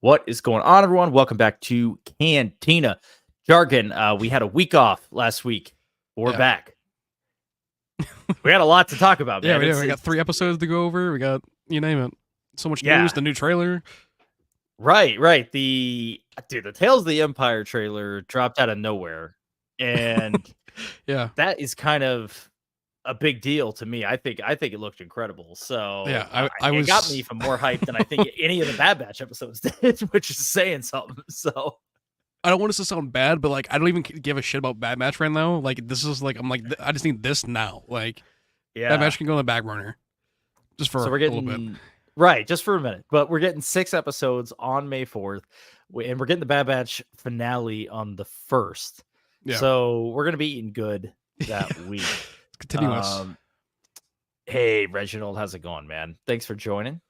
What is going on, everyone? Welcome back to Cantina. Jargon, we had a week off last week. We're Yeah. back. We had a lot to talk about, Yeah, man. we got 3 episodes to go over. We got, you name it. So much news, the new trailer. Right. The Tales of the Empire trailer dropped out of nowhere. And Yeah. that is kind of a big deal to me. I think it looked incredible. So Yeah, I it was got me even more hyped than I think any of the Bad Batch episodes did, which is saying something. So I don't want this to sound bad, but like I don't even give a shit about Bad Batch right now. Like this is like I'm like I just need this now. Like Bad Batch can go on the back burner. Just for so we're a little bit. getting right, just for a minute. But we're getting 6 episodes on May 4th. And we're getting the Bad Batch finale on the 1st. Yeah. So we're gonna be eating good that week. Continuous. Hey Reginald, how's it going, man? Thanks for joining.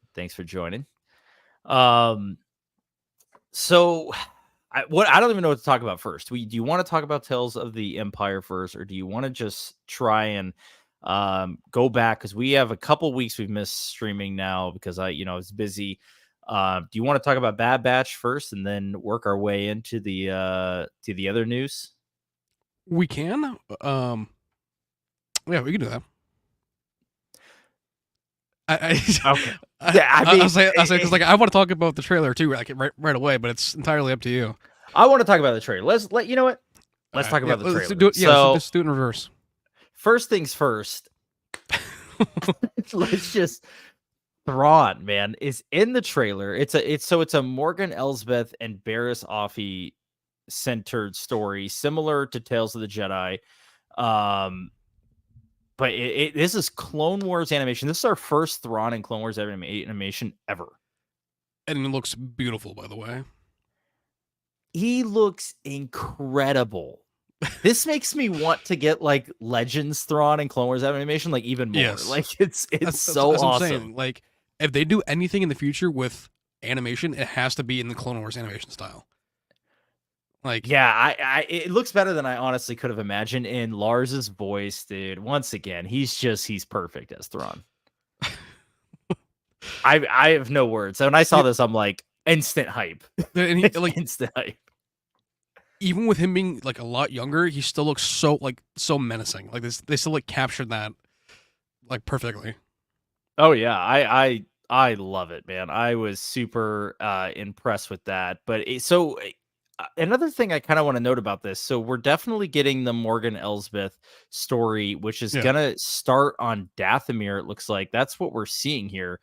So I don't even know what to talk about first. Do you want to talk about Tales of the Empire first, or do you want to just try and go back, because we have a couple weeks we've missed streaming now because I was busy. Do you want to talk about Bad Batch first and then work our way into the other news? We can. Yeah, we can do that. Okay. I'll say because like I want to talk about the trailer too, like right away, but it's entirely up to you. I want to talk about the trailer. Let's talk about the trailer. Let's do it in reverse. First things first. Let's just Thrawn, man, is in the trailer. It's a Morgan Elsbeth and Barriss Offee centered story, similar to Tales of the Jedi. But this is Clone Wars animation. This is our first Thrawn in Clone Wars animation ever. And it looks beautiful, by the way. He looks incredible. This makes me want to get like Legends Thrawn and Clone Wars animation like even more. Yes. Like it's so awesome. I'm saying. Like if they do anything in the future with animation, it has to be in the Clone Wars animation style. Like yeah, it looks better than I honestly could have imagined. In Lars's voice, dude. Once again, he's perfect as Thrawn. I have no words. So when I saw this, I'm like instant hype. And he, like instant hype. Even with him being like a lot younger, he still looks so menacing. Like they still like captured that like perfectly. Oh yeah, I love it, man. I was super impressed with that. But another thing I kind of want to note about this. So we're definitely getting the Morgan Elsbeth story, which is gonna start on Dathomir. It looks like that's what we're seeing here.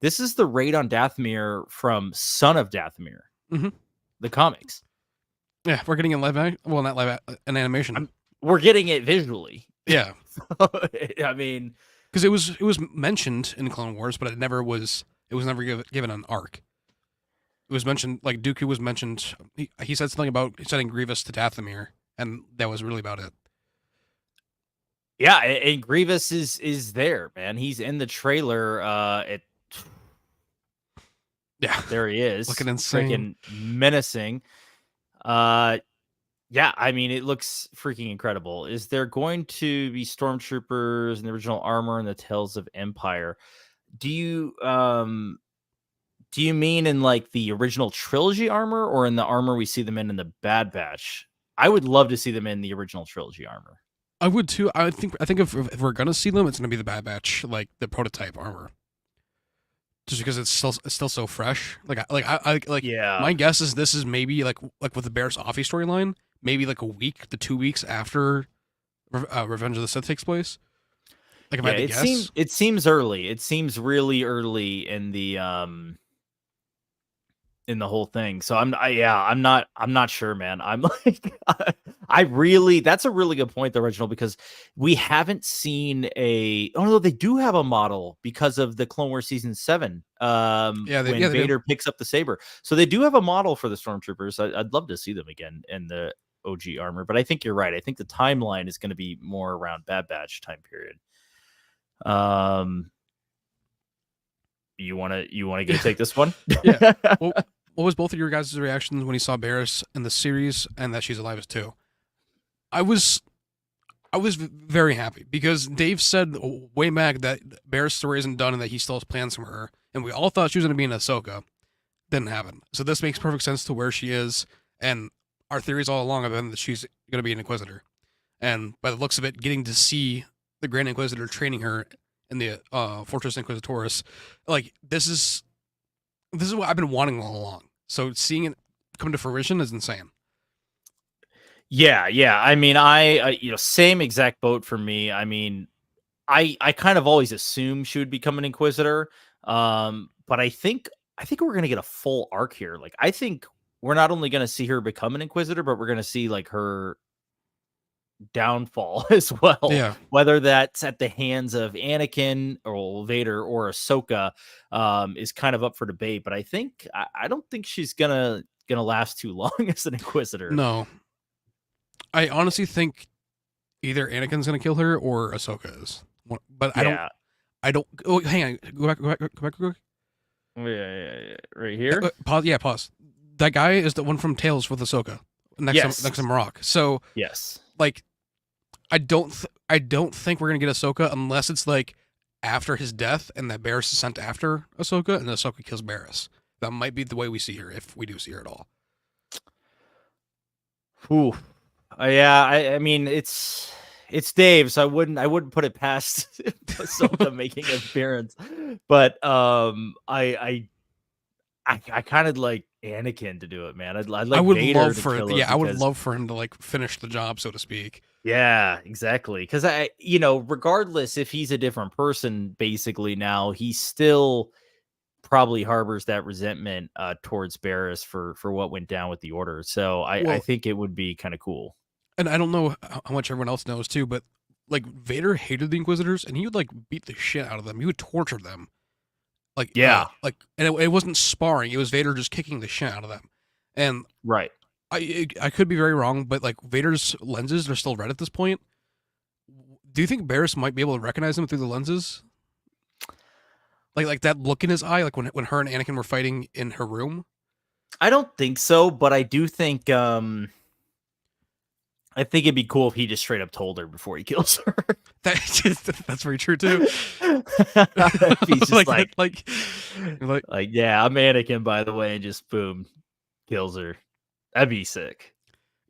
This is the raid on Dathomir from Son of Dathomir, the comics. Yeah, we're getting an animation. We're getting it visually. Yeah, I mean, because it was mentioned in Clone Wars, but it was never given an arc. It was mentioned, like Dooku was mentioned. He said something about sending Grievous to Dathomir, and that was really about it. Yeah, and Grievous is there, man. He's in the trailer. Yeah, there he is, looking insane, freaking menacing. Yeah, I mean, it looks freaking incredible. Is there going to be stormtroopers in the original armor in the Tales of Empire? Do you mean in like the original trilogy armor, or in the armor we see them in the Bad Batch? I would love to see them in the original trilogy armor. I would too. I think if we're gonna see them, it's gonna be the Bad Batch, like the prototype armor. Just because it's still so fresh. Yeah. My guess is this is maybe like with the Barriss Offee storyline, maybe like a week to 2 weeks after Revenge of the Sith takes place. Like if I had to guess, it seems early. It seems really early in the whole thing. So I'm not sure, man. I'm like that's a really good point, the original, because we haven't seen no, they do have a model because of the Clone Wars season 7. When Vader picks up the saber. So they do have a model for the stormtroopers. I'd love to see them again in the OG armor, but I think you're right. I think the timeline is going to be more around Bad Batch time period. You want to go take this one? Yeah. Well, what was both of your guys' reactions when you saw Barriss in the series and that she's alive as too? I was very happy because Dave said way back that Barriss' story isn't done and that he still has plans for her, and we all thought she was going to be in Ahsoka. didn't happen. So this makes perfect sense to where she is, and our theories all along have been that she's going to be an Inquisitor. And by the looks of it, getting to see the Grand Inquisitor training her in the Fortress Inquisitoris, like this is what I've been wanting all along. So seeing it come to fruition is insane. Yeah, yeah. I mean, I same exact boat for me. I mean, I kind of always assumed she would become an Inquisitor, but I think we're gonna get a full arc here. Like, I think we're not only gonna see her become an Inquisitor, but we're gonna see like her downfall as well. Yeah. Whether that's at the hands of Anakin or Vader or Ahsoka, is kind of up for debate. But I don't think she's gonna last too long as an Inquisitor. No, I honestly think either Anakin's gonna kill her or Ahsoka is. But Yeah. I don't. Oh, hang on. Go back. Yeah. Right here. Pause. Yeah, pause. That guy is the one from Tales with Ahsoka. Next to Marok. So yes, like, I don't think we're gonna get Ahsoka unless it's like after his death and that Barriss is sent after Ahsoka and Ahsoka kills Barriss. That might be the way we see her if we do see her at all. Ooh. Yeah, I mean it's Dave, so I wouldn't put it past Ahsoka making an appearance. But I kind of like Anakin to do it, man. I'd like I would Vader love to for kill him I would because love for him to like finish the job, so to speak. yeah, exactly. Because regardless if he's a different person, basically now he still probably harbors that resentment towards Barriss for what went down with the Order. So I Well, think it would be kind of cool. and I don't know how much everyone else knows too, but like Vader hated the Inquisitors, and he would like beat the shit out of them. He would torture them, Yeah, and it wasn't sparring; it was Vader just kicking the shit out of them. And right. I could be very wrong, but like Vader's lenses are still red at this point. Do you think Barriss might be able to recognize him through the lenses? Like that look in his eye, like when her and Anakin were fighting in her room. I don't think so, but I do think I think it'd be cool if he just straight up told her before he kills her. That's very true too. He's just like, yeah, I'm Anakin, by the way, and just boom, kills her. That'd be sick.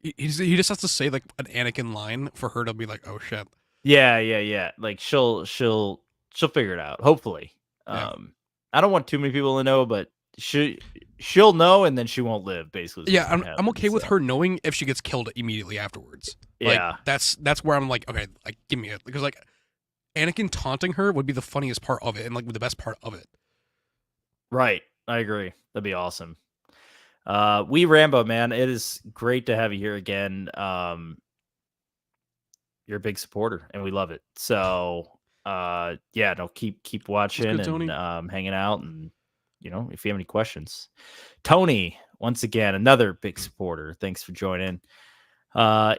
He just has to say like an Anakin line for her to be like, oh shit. Yeah. Like she'll figure it out. Hopefully. Yeah. I don't want too many people to know, but she'll know, and then she won't live. Basically, yeah. I'm okay with her knowing if she gets killed immediately afterwards. Yeah, like, that's where I'm like, okay, like give me it, because like Anakin taunting her would be the funniest part of it and like the best part of it. Right, I agree. That'd be awesome. We Rambo, man, it is great to have you here again. You're a big supporter, and we love it. So, yeah, no, keep watching good, and hanging out, and if you have any questions, Tony, once again, another big supporter. Thanks for joining.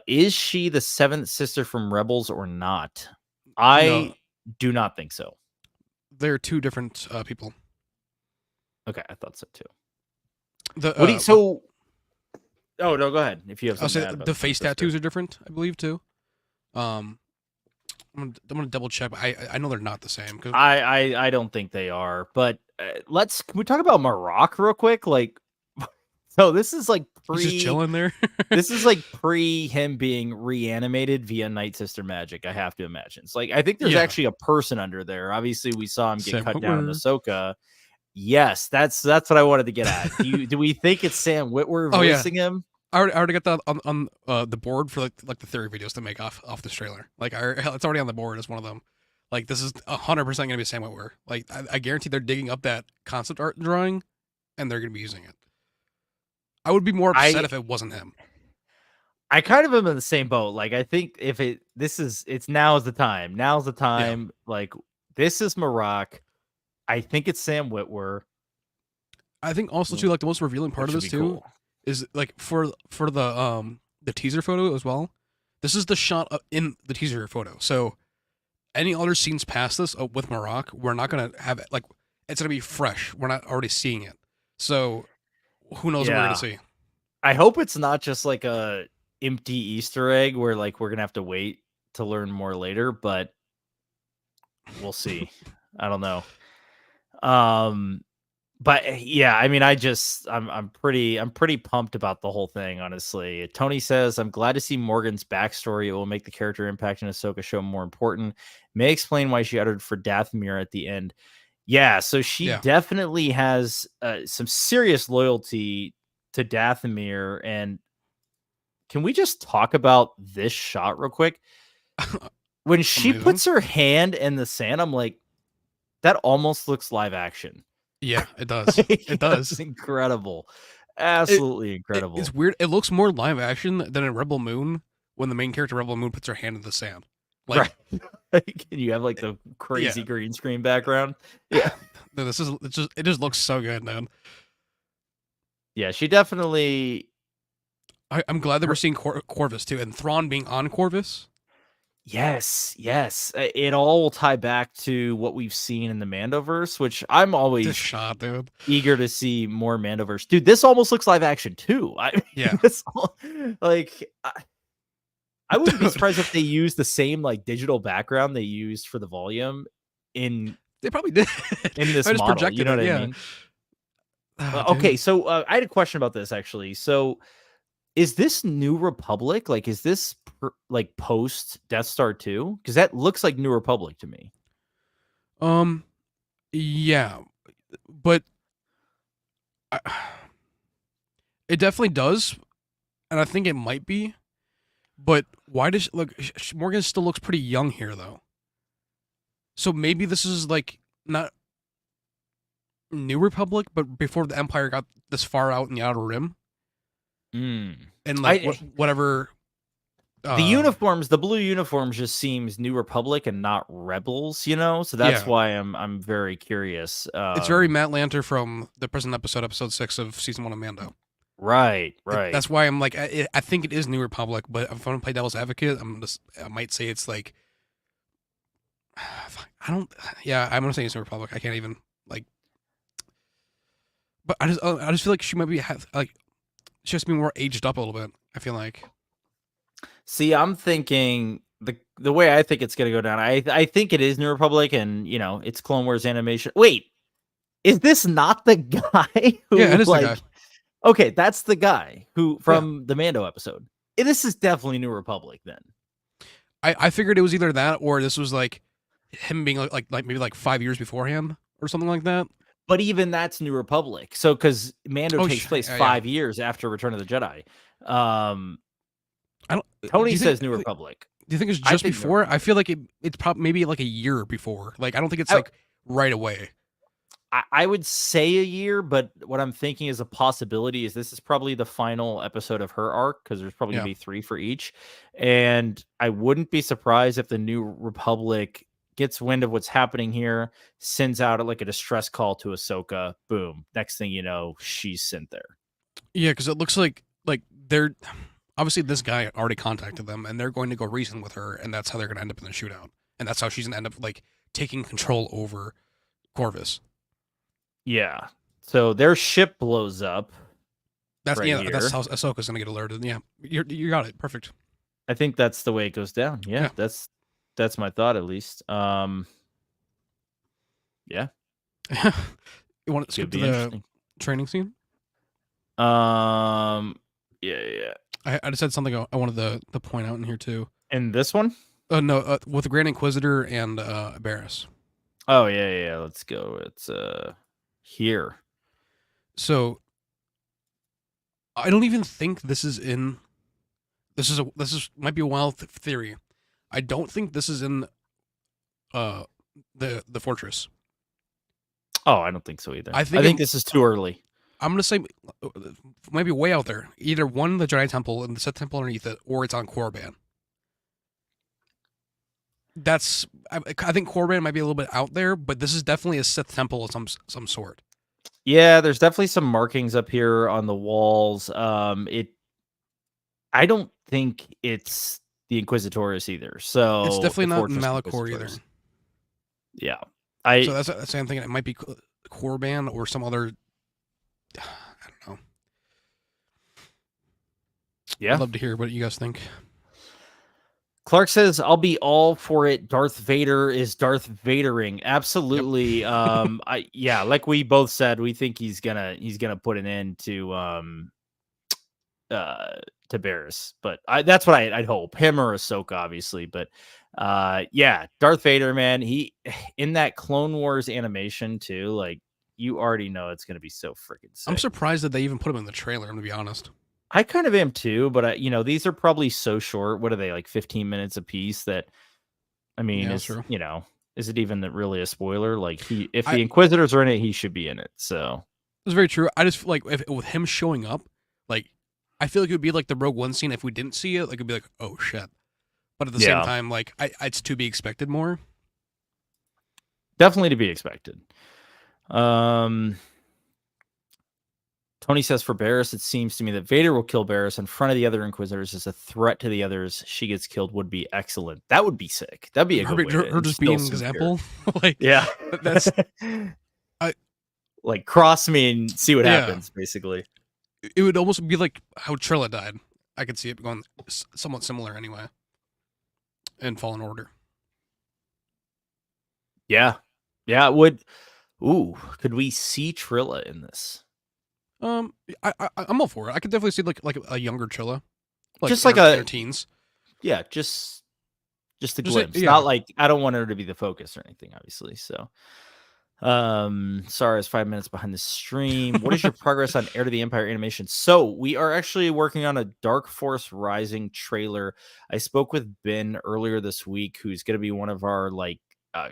Is she the seventh sister from Rebels or not? I do not think so. They're two different people. Okay, I thought so too. Oh no, go ahead. If you have something to add about the face tattoos are different, I believe too. I'm gonna double check. But I know they're not the same. Cause I don't think they are. But can we talk about Marok real quick? Like, so this is like he's just chilling there. This is like pre him being reanimated via Night Sister magic. I have to imagine. It's like I think there's actually a person under there. Obviously, we saw him get cut down in Ahsoka. Yes, that's what I wanted to get at. Do we think it's Sam Witwer voicing him? I already got that on the board for like the theory videos to make off this trailer. Like it's already on the board as one of them. Like this is 100% gonna be Sam Witwer. Like I guarantee they're digging up that concept art drawing, and they're gonna be using it. I would be more upset if it wasn't him. I kind of am in the same boat. Like I think if it's now's the time. Now's the time. Yeah. Like this is Marok. I think it's Sam Witwer. I think also too, like the most revealing part of this too is like for the teaser photo as well. This is the shot in the teaser photo. So any other scenes past this with Marok, we're not gonna have it. Like it's gonna be fresh. We're not already seeing it. So who knows what we're gonna see? I hope it's not just like a empty Easter egg where like we're gonna have to wait to learn more later. But we'll see. I don't know. But yeah, I mean, I'm pretty pumped about the whole thing, honestly. Tony says, I'm glad to see Morgan's backstory. It will make the character impact in Ahsoka show more important. May explain why she uttered for Dathomir at the end. Yeah, so she definitely has some serious loyalty to Dathomir. And can we just talk about this shot real quick? When she puts her hand in the sand, I'm like, that almost looks live action. Yeah, it does. It does. It's incredible. Absolutely incredible. It's weird. It looks more live action than in Rebel Moon when the main character Rebel Moon puts her hand in the sand. Like, right. And you have like the crazy green screen background. Yeah. No, it just looks so good, man. Yeah, she definitely. I'm glad that we're seeing Corvus too, and Thrawn being on Corvus. Yes. It all will tie back to what we've seen in the Mandoverse, which I'm always dude. Eager to see more Mandoverse. Dude, this almost looks live action too. I wouldn't be surprised if they used the same like digital background they used for the volume in. They probably did in this model. You know what I mean? Okay, so I had a question about this actually. So, is this New Republic? Like, is this like post Death Star 2? Because that looks like New Republic to me. Yeah, but it definitely does, and I think it might be. But why does Morgan still looks pretty young here though? So maybe this is like not New Republic, but before the Empire got this far out in the Outer Rim. And like whatever. The uniforms, the blue uniforms, just seems New Republic and not Rebels, you know. So that's why I'm very curious. It's very Matt Lanter from the present episode 6 of season 1 of Mando. Right. That's why I'm like, I think it is New Republic, but if I want to play devil's advocate, I might say it's like, I'm gonna say it's New Republic. I can't even like, but I just feel like she might be she has to be more aged up a little bit. I feel like. See, I'm thinking the way I think it's gonna go down. I think it is New Republic, and you know, it's Clone Wars animation. Wait, is this not the guy who? Yeah, it is the guy. Okay, that's the guy who from the Mando episode. This is definitely New Republic then. I figured it was either that or this was like him being like maybe like 5 years beforehand or something like that. But even that's New Republic. So because Mando takes place 5 years after Return of the Jedi. Tony says New Republic. Do you think it's just before? I feel like it's probably maybe like a year before. Like I don't think it's like right away. I would say a year, but what I'm thinking is a possibility is this is probably the final episode of her arc because there's probably gonna be 3 for each. And I wouldn't be surprised if the New Republic gets wind of what's happening here, sends out like a distress call to Ahsoka. Boom. Next thing you know, she's sent there. Yeah, because it looks like they're obviously this guy already contacted them, and they're going to go reason with her, and that's how they're going to end up in the shootout, and that's how she's going to end up like taking control over Corvus. Yeah. So their ship blows up. That's that's how Ahsoka's going to get alerted. Yeah, you got it. Perfect. I think that's the way it goes down. Yeah. That's my thought, at least. Yeah. You want to skip to the training scene? Yeah. I just had something I wanted to point out in here too. In this one? No, with the Grand Inquisitor and Barriss. Oh yeah. Let's go. It's here. So I don't even think this is in. This might be a wild theory. I don't think this is in the fortress. Oh, I don't think so either. I think this is too early. I'm gonna say maybe way out there. Either one, the Jedi Temple and the Sith Temple underneath it, or it's on Korriban. I think Korriban might be a little bit out there, but this is definitely a Sith Temple of some sort. Yeah, there's definitely some markings up here on the walls. I don't think it's the Inquisitors either. So it's definitely not Malachor either. Yeah, so that's I'm thinking it might be Korriban or some other. I don't know. Yeah, I'd love to hear what you guys think. Clark says, "I'll be all for it. Darth Vader is Darth Vadering." Absolutely. Yep. Like we both said, we think he's gonna put an end to Barris. But that's what I'd hope. Him or Ahsoka, obviously. But Darth Vader, man, he in that Clone Wars animation too, like you already know it's gonna be so freaking sick. I'm surprised that they even put him in the trailer, I'm gonna be honest. I kind of am too, but these are probably so short. What are they, like 15 minutes a piece? That I mean, Yeah, is true. is it even really a spoiler? Like if the Inquisitors are in it, he should be in it. So it's very true. I just like if with him showing up, like I feel like it would be like the Rogue One scene if we didn't see it. Like it'd be like, oh shit. But at the same time, like it's to be expected more. Definitely to be expected. Tony says for Barris, it seems to me that Vader will kill Barris in front of the other Inquisitors as a threat to the others. She gets killed would be excellent. That would be sick. That'd be a good way her just being an example. Like that's like cross me and see what happens. Basically, it would almost be like how Trilla died. I could see it going somewhat similar anyway. In Fallen Order. Yeah, it would. Ooh, could we see Trilla in this? I'm all for it. I could definitely see like a younger Trilla, like just like a teens. Yeah, just a glimpse. Not like I don't want her to be the focus or anything, obviously. So, sorry, I was 5 minutes behind the stream. What is your progress on Heir to the Empire animation? So we are actually working on a Dark Force Rising trailer. I spoke with Ben earlier this week, who's going to be one of our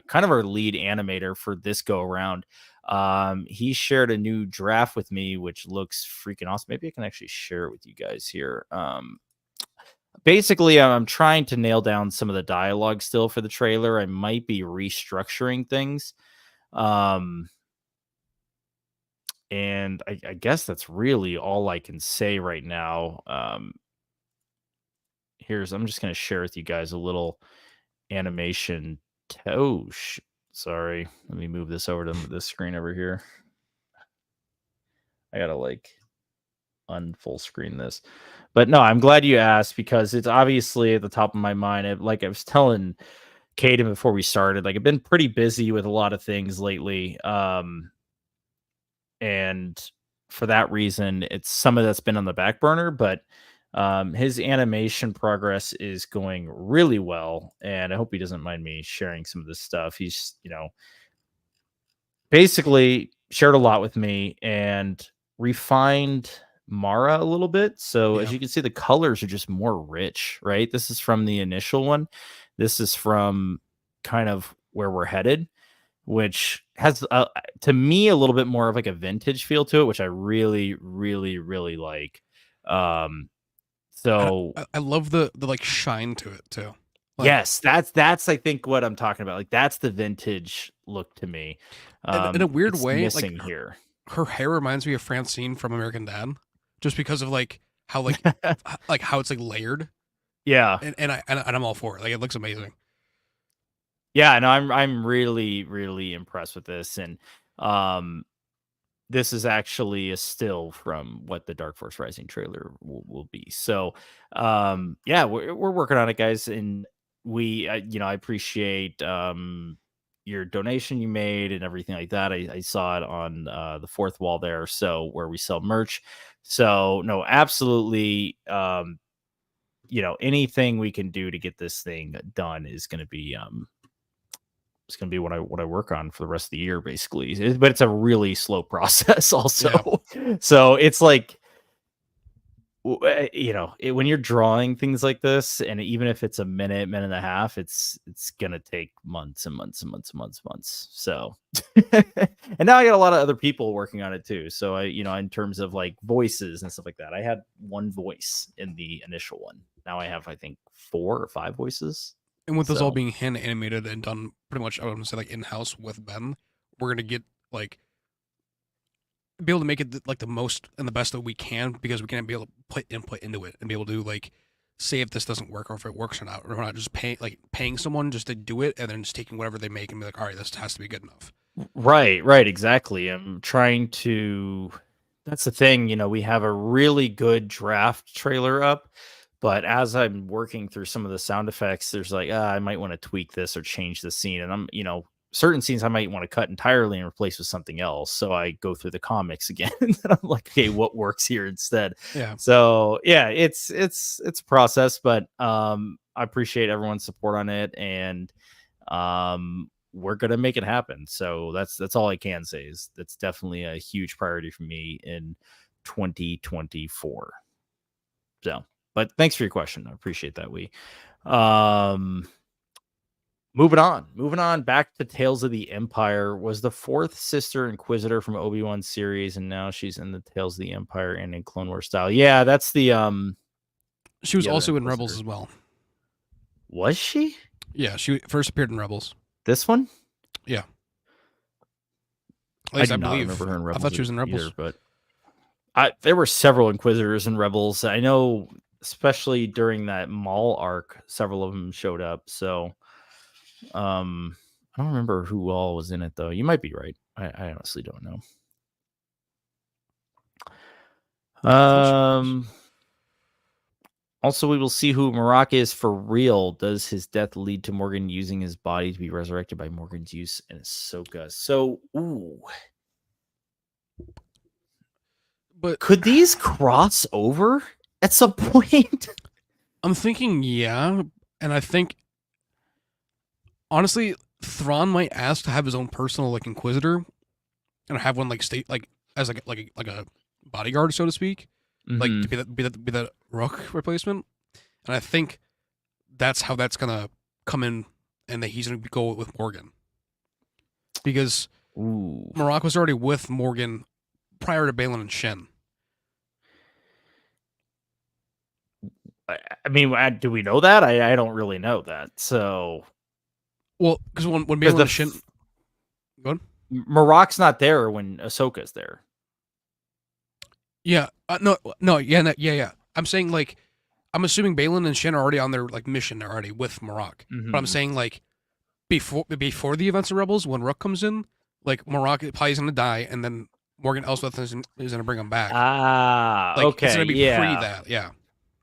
kind of our lead animator for this go around. He shared a new draft with me, which looks freaking awesome. Maybe I can actually share it with you guys here. Basically, I'm trying to nail down some of the dialogue still for the trailer. I might be restructuring things. And I guess that's really all I can say right now. I'm just going to share with you guys a little animation. Sorry. Let me move this over to this screen over here. I gotta unfull screen this. But no, I'm glad you asked because it's obviously at the top of my mind. Like I was telling Kaden before we started, like I've been pretty busy with a lot of things lately. And for that reason, it's some of that's been on the back burner, but his animation progress is going really well. And I hope he doesn't mind me sharing some of this stuff. He's, basically shared a lot with me and refined Mara a little bit. So as you can see, the colors are just more rich, right? This is from the initial one. This is from kind of where we're headed, which has to me a little bit more of like a vintage feel to it, which I really, really, really like. So I love the like shine to it too. Like, yes, that's I think what I'm talking about. Like that's the vintage look to me. In a weird way, missing like here. Her hair reminds me of Francine from American Dad, just because of like how like how it's like layered. Yeah, and I'm all for it. Like it looks amazing. Yeah, no, I'm really, really impressed with this, and this is actually a still from what the Dark Force Rising trailer will be. So, we're working on it, guys, and we, I appreciate your donation you made and everything like that. I saw it on the fourth wall there, so where we sell merch. So, no, absolutely. Anything we can do to get this thing done is going to be it's going to be what I work on for the rest of the year, basically. But it's a really slow process also. Yeah. So it's like, when you're drawing things like this, and even if it's a minute and a half, it's going to take months and months and months and months. So, and now I got a lot of other people working on it too. So in terms of like voices and stuff like that, I had one voice in the initial one. Now I have, I think, 4 or 5 voices. And with this all being hand animated and done pretty much, I would say like in house with Ben, we're gonna get like be able to make it like the most and the best that we can, because we can be able to put input into it and be able to like say if this doesn't work or if it works or not. We're not just paying someone just to do it and then just taking whatever they make and be like, all right, this has to be good enough. Right, exactly. I'm trying to. That's the thing, we have a really good draft trailer up, But as I'm working through some of the sound effects, there's like, I might want to tweak this or change the scene. And I'm, certain scenes I might want to cut entirely and replace with something else. So I go through the comics again. And I'm like, okay, what works here instead? Yeah. So yeah, it's a process, but I appreciate everyone's support on it, and we're gonna make it happen. So that's all I can say is that's definitely a huge priority for me in 2024. So, but thanks for your question. I appreciate that. Moving on back to Tales of the Empire. Was the fourth sister Inquisitor from Obi-Wan series, and now she's in the Tales of the Empire and in Clone Wars style. Yeah, that's the She was also in Rebels as well. Was she? Yeah, she first appeared in Rebels. This one? Yeah. At least I believe. Remember her in Rebels. I thought she was in Rebels, either, but there were several Inquisitors in Rebels. I know, especially during that Maul arc, several of them showed up. So, I don't remember who all was in it though. You might be right. I honestly don't know. Also, we will see who Maraka is for real. Does his death lead to Morgan using his body to be resurrected by Morgan's use in Ahsoka? So, but could these cross over at some point? I'm thinking, yeah, and I think honestly, Thrawn might ask to have his own personal like Inquisitor, and have one like state like as like a bodyguard, so to speak, like to be that Rook replacement. And I think that's how that's gonna come in, and that he's gonna go with Morgan, because Maraka was already with Morgan prior to Baylan and Shin. I mean, do we know that? I don't really know that. So, well, because when Baylan and Shin, go on. Maraka's not there when Ahsoka's there. Yeah, yeah. I'm saying like, I'm assuming Baylan and Shin are already on their like mission already with Maraka. But I'm saying like, before the events of Rebels, when Rook comes in, like Maraka probably is gonna die, and then Morgan Elsbeth is gonna bring him back. Like, okay, it's gonna be pre that, yeah.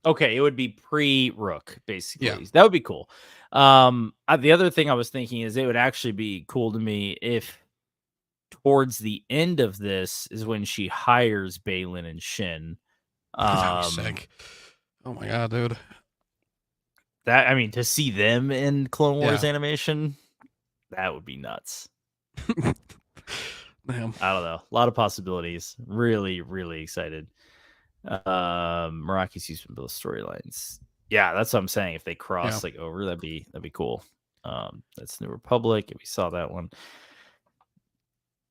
Okay, it would be pre-Rook, basically. Yeah. That would be cool. The other thing I was thinking is it would actually be cool to me if towards the end of this is when she hires Baylan and Shin. That was sick. Oh my god, dude. That, I mean, to see them in Clone Wars animation, that would be nuts. Damn. I don't know. A lot of possibilities. Really, really excited. Maraki's used in both storylines. Yeah, that's what I'm saying. If they cross like over, that'd be cool. That's New Republic. We saw that one.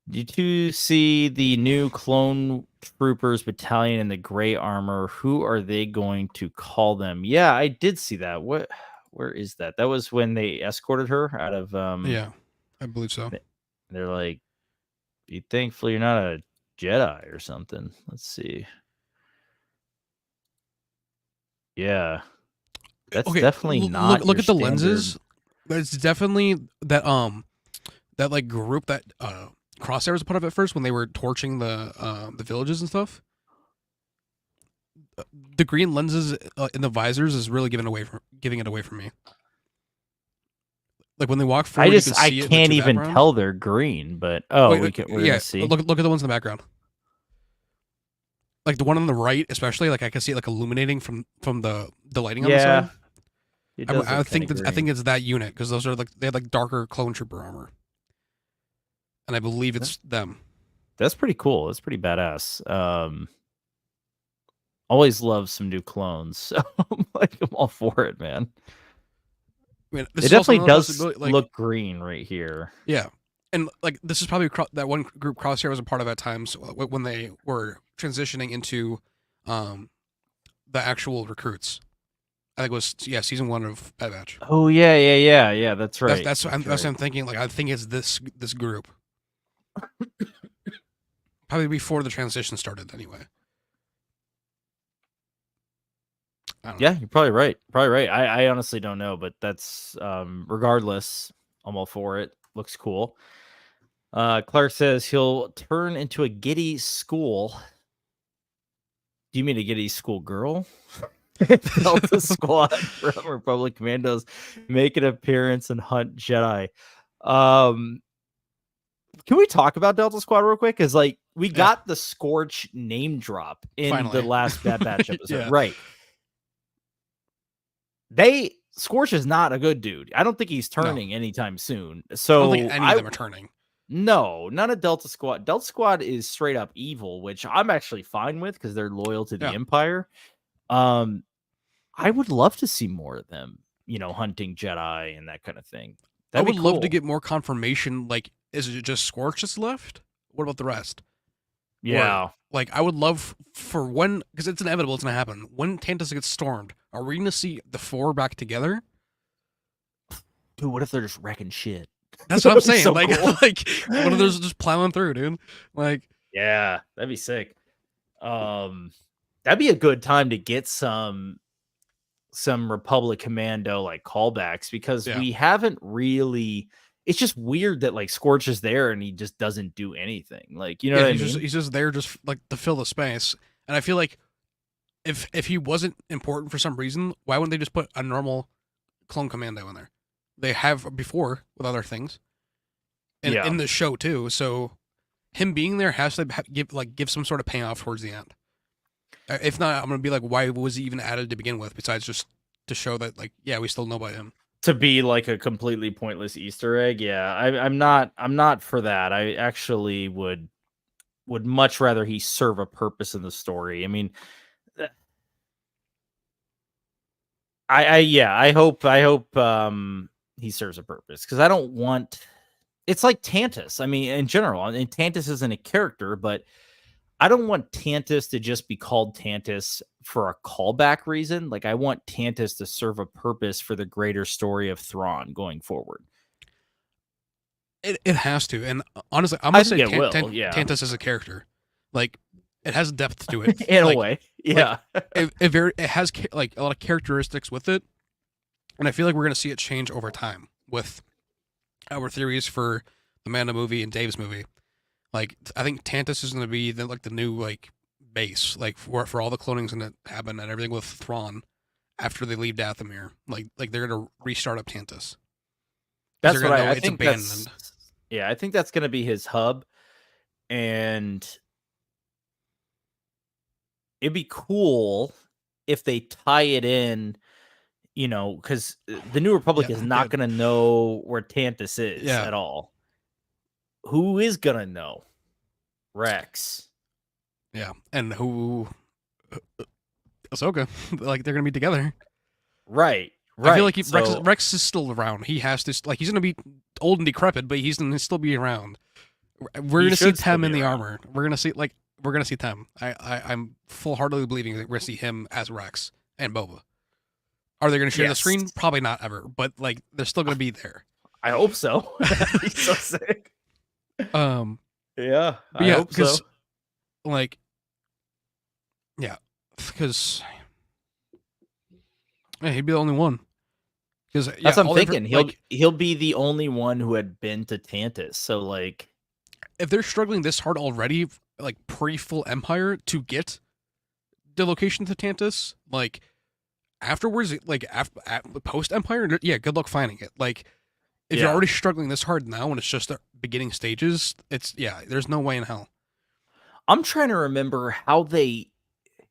Did you see the new Clone Troopers battalion in the gray armor? Who are they going to call them? Yeah, I did see that. Where is that? That was when they escorted her out of yeah, I believe so. They're like, be thankful you're not a Jedi or something. Let's see. Yeah. That's definitely not. Look at the lenses. It's definitely that that like group that Crosshair was a part of at first when they were torching the villages and stuff. The green lenses in the visors is really giving it away from me. Like when they walk forward, I can't even tell they're green, but we're gonna see. Look at the ones in the background. Like the one on the right, especially, like I can see it like illuminating from the lighting on the side. I think it's that unit because those are like they have like darker clone trooper armor, and I believe it's them. That's pretty cool. That's pretty badass. Always love some new clones, so I'm all for it, man. I mean, it definitely does look green right here. Yeah, and like this is probably that one group Crosshair was a part of at times when they were transitioning into the actual recruits. I think it was season 1 of Bad Batch. Oh yeah. That's right. That's what I'm thinking. Like I think it's this group. Probably before the transition started, anyway. Yeah, you're probably right. I honestly don't know, but that's regardless, I'm all for it. Looks cool. Clark says he'll turn into a giddy school. Do you mean a giddy school girl? Delta Squad from Republic Commandos make an appearance and hunt Jedi. Can we talk about Delta Squad real quick? Because like we got the Scorch name drop in the last Bad Batch episode, right? Scorch is not a good dude. I don't think he's turning anytime soon. So I don't think any of them are turning. No, none of Delta Squad. Delta Squad is straight up evil, which I'm actually fine with because they're loyal to the Empire. I would love to see more of them, hunting Jedi and that kind of thing. I would love to get more confirmation. Like, is it just Scorch that's left? What about the rest? Yeah. Or, like, I would love for when, because it's inevitable, it's going to happen. When Tantus gets stormed, are we going to see the 4 back together? Dude, what if they're just wrecking shit? That's what I'm saying. So like, cool. Like, what if they're just plowing through, dude? Like, yeah, that'd be sick. That'd be a good time to get some Republic Commando like callbacks because we haven't really. It's just weird that like Scorch is there and he just doesn't do anything. Like, you know what I mean? He's just there just like to fill the space. And I feel like if he wasn't important for some reason, why wouldn't they just put a normal clone commando in there? They have before with other things, and in the show too. So him being there has to give some sort of payoff towards the end. If not, I'm gonna be like, why was he even added to begin with? Besides just to show that, like, yeah, we still know about him. To be like a completely pointless Easter egg, yeah, I'm not for that. I actually would much rather he serve a purpose in the story. I mean, I hope he serves a purpose because I don't want. It's like Tantus. I mean, in general, and Tantus isn't a character, but I don't want Tantus to just be called Tantus for a callback reason. Like, I want Tantus to serve a purpose for the greater story of Thrawn going forward. It has to, and honestly, I'm gonna say Tantus is a character. Like, it has depth to it in a way. Yeah, like, it has like a lot of characteristics with it, and I feel like we're gonna see it change over time with our theories for the Mando movie and Dave's movie. Like, I think Tantus is gonna be the new like base, like for all the cloning's gonna happen and everything with Thrawn after they leave Dathomir. Like they're gonna restart up Tantus. That's what I think. I think that's gonna be his hub, and it'd be cool if they tie it in, because the New Republic is not going to know where Tantus is at all. Who is going to know? Rex. Yeah, and who? Ahsoka. Like, they're going to be together. Right. I feel like Rex is still around. He has to, like, he's going to be old and decrepit, but he's going to still be around. We're going to see Tem in the armor. We're going to see Tem. I'm full-heartedly believing that we're going to see him as Rex and Boba. Are they going to share the screen? Probably not ever, but like they're still going to be there. I hope so. That'd be so sick. Yeah, I hope so. Like, yeah, because he'd be the only one. Because that's what I'm thinking. He'll be the only one who had been to Tantus. So like, if they're struggling this hard already, like pre-full Empire to get the location to Tantus, like afterwards, like post Empire, yeah, good luck finding it. Like, if you're already struggling this hard now and it's just the beginning stages, there's no way in hell. I'm trying to remember how they,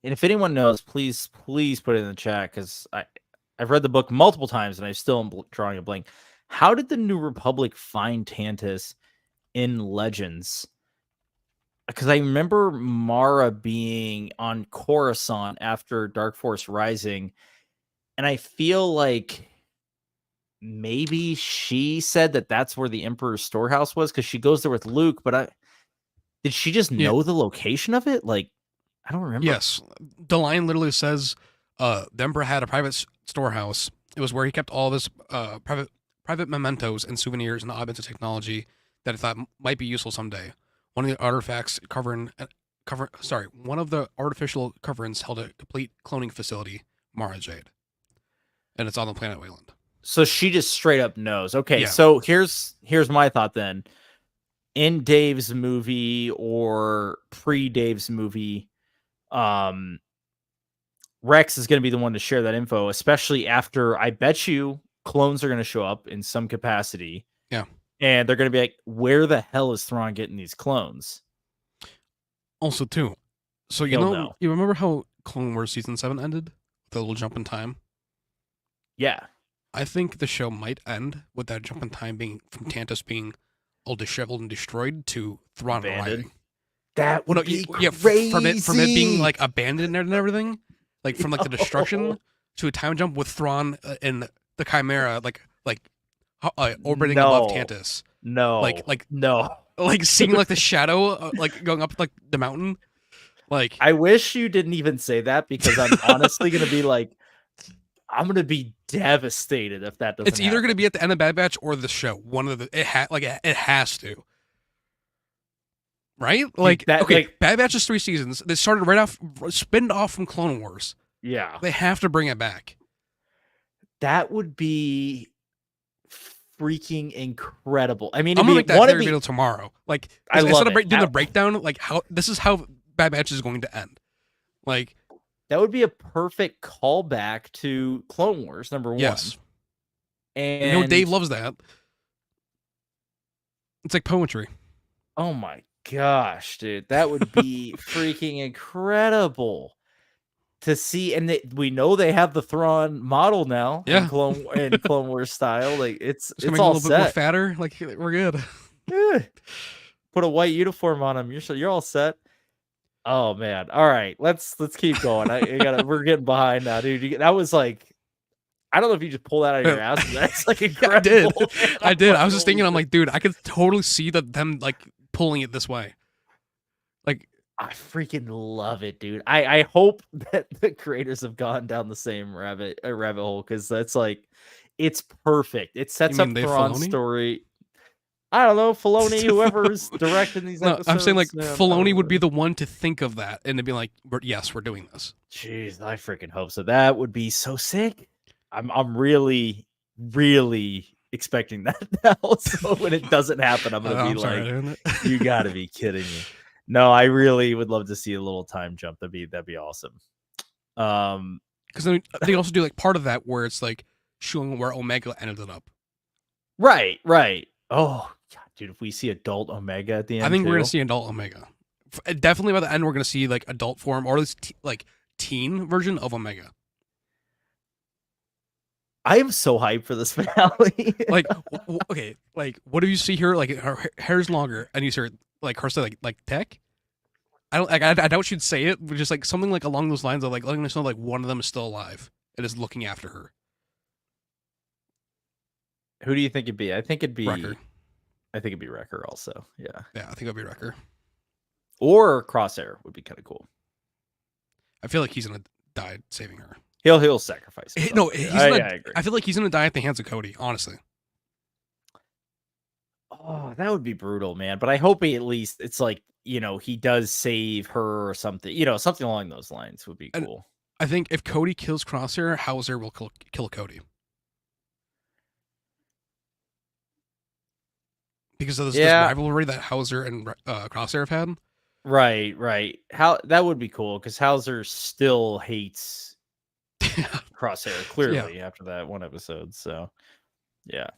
and if anyone knows, please put it in the chat because I've read the book multiple times and I still am drawing a blank. How did the New Republic find Tantus in Legends? Because I remember Mara being on Coruscant after Dark Force Rising, and I feel like maybe she said that that's where the Emperor's storehouse was because she goes there with Luke, but did she just know the location of it? Like, I don't remember. Yes. The line literally says the Emperor had a private storehouse. It was where he kept all of his private mementos and souvenirs and objects of technology that he thought might be useful someday. One of the artifacts one of the artificial coverings held a complete cloning facility, Mara Jade. And it's on the planet Wayland. So she just straight up knows. Okay, so here's my thought then. In Dave's movie or pre-Dave's movie, Rex is going to be the one to share that info, especially after I bet you clones are going to show up in some capacity. Yeah. And they're going to be like, where the hell is Thrawn getting these clones? Also, too, so Know. You remember how Clone Wars Season 7 ended? The little jump in time? Yeah. I think the show might end with that jump in time being from Tantus being all disheveled and destroyed to Thrawn arriving. That would be crazy. From it being like abandoned and everything, like from like the destruction to a time jump with Thrawn and the Chimera orbiting above Tantus. No, like seeing like the shadow like going up like the mountain. Like, I wish you didn't even say that, because I'm honestly gonna be like, I'm gonna be devastated if that doesn't. It's either gonna be at the end of Bad Batch or the show. One of the it has to. Right? Like that. Okay, Bad Batch is 3 seasons. They started right off, spinned off from Clone Wars. Yeah, they have to bring it back. That would be freaking incredible. I mean, I'm gonna make that video tomorrow. Like, I love doing the breakdown, like how this is how Bad Batch is going to end. Like, that would be a perfect callback to Clone Wars, number 1. Yes. And Dave loves that. It's like poetry. Oh my gosh, dude. That would be freaking incredible to see. And we know they have the Thrawn model now. Yeah. In Clone Wars style. Like, it's all a little bit more fatter. Like, we're good. Yeah. Put a white uniform on him. You're all set. Oh man. All right. Let's keep going. We're getting behind now, dude. That was like, I don't know if you just pull that out of your ass. That's like incredible. I did. I was just thinking, I'm like, dude, I could totally see them like pulling it this way. Like, I freaking love it, dude. I hope that the creators have gone down the same rabbit hole, because that's like, it's perfect. It sets up Thrawn's story. I don't know, Filoni, whoever's directing these episodes. I'm saying like Filoni would be the one to think of that and to be like, yes, we're doing this. Jeez, I freaking hope so. That would be so sick. I'm really, really expecting that now. So when it doesn't happen, I'm gonna be like, you gotta be kidding me. No, I really would love to see a little time jump. That'd be awesome. Because they also do like part of that where it's like showing where Omega ended up. Right. Oh, God, dude, if we see adult Omega at the end, I think we're gonna see adult Omega. Definitely by the end, we're gonna see like adult form, or at least like teen version of Omega. I am so hyped for this finale. Like, okay, like what do you see here? Like her hair's longer, and you see her like her say like tech. I doubt she'd say it, but just like something like along those lines of like letting us know like one of them is still alive and is looking after her. Who do you think it'd be? I think it'd be Wrecker. I think it'd be Wrecker also. Yeah. Yeah, I think it'd be Wrecker. Or Crosshair would be kind of cool. I feel like he's gonna die saving her. He'll sacrifice himself. No, I agree. I feel like he's gonna die at the hands of Cody, honestly. Oh, that would be brutal, man. But I hope at least it's like, he does save her or something. Something along those lines would be cool. I think if Cody kills Crosshair, Hauser will kill Cody. Because of this rivalry that Hauser and Crosshair have had. Right. That would be cool, because Hauser still hates Crosshair clearly after that one episode. So, yeah.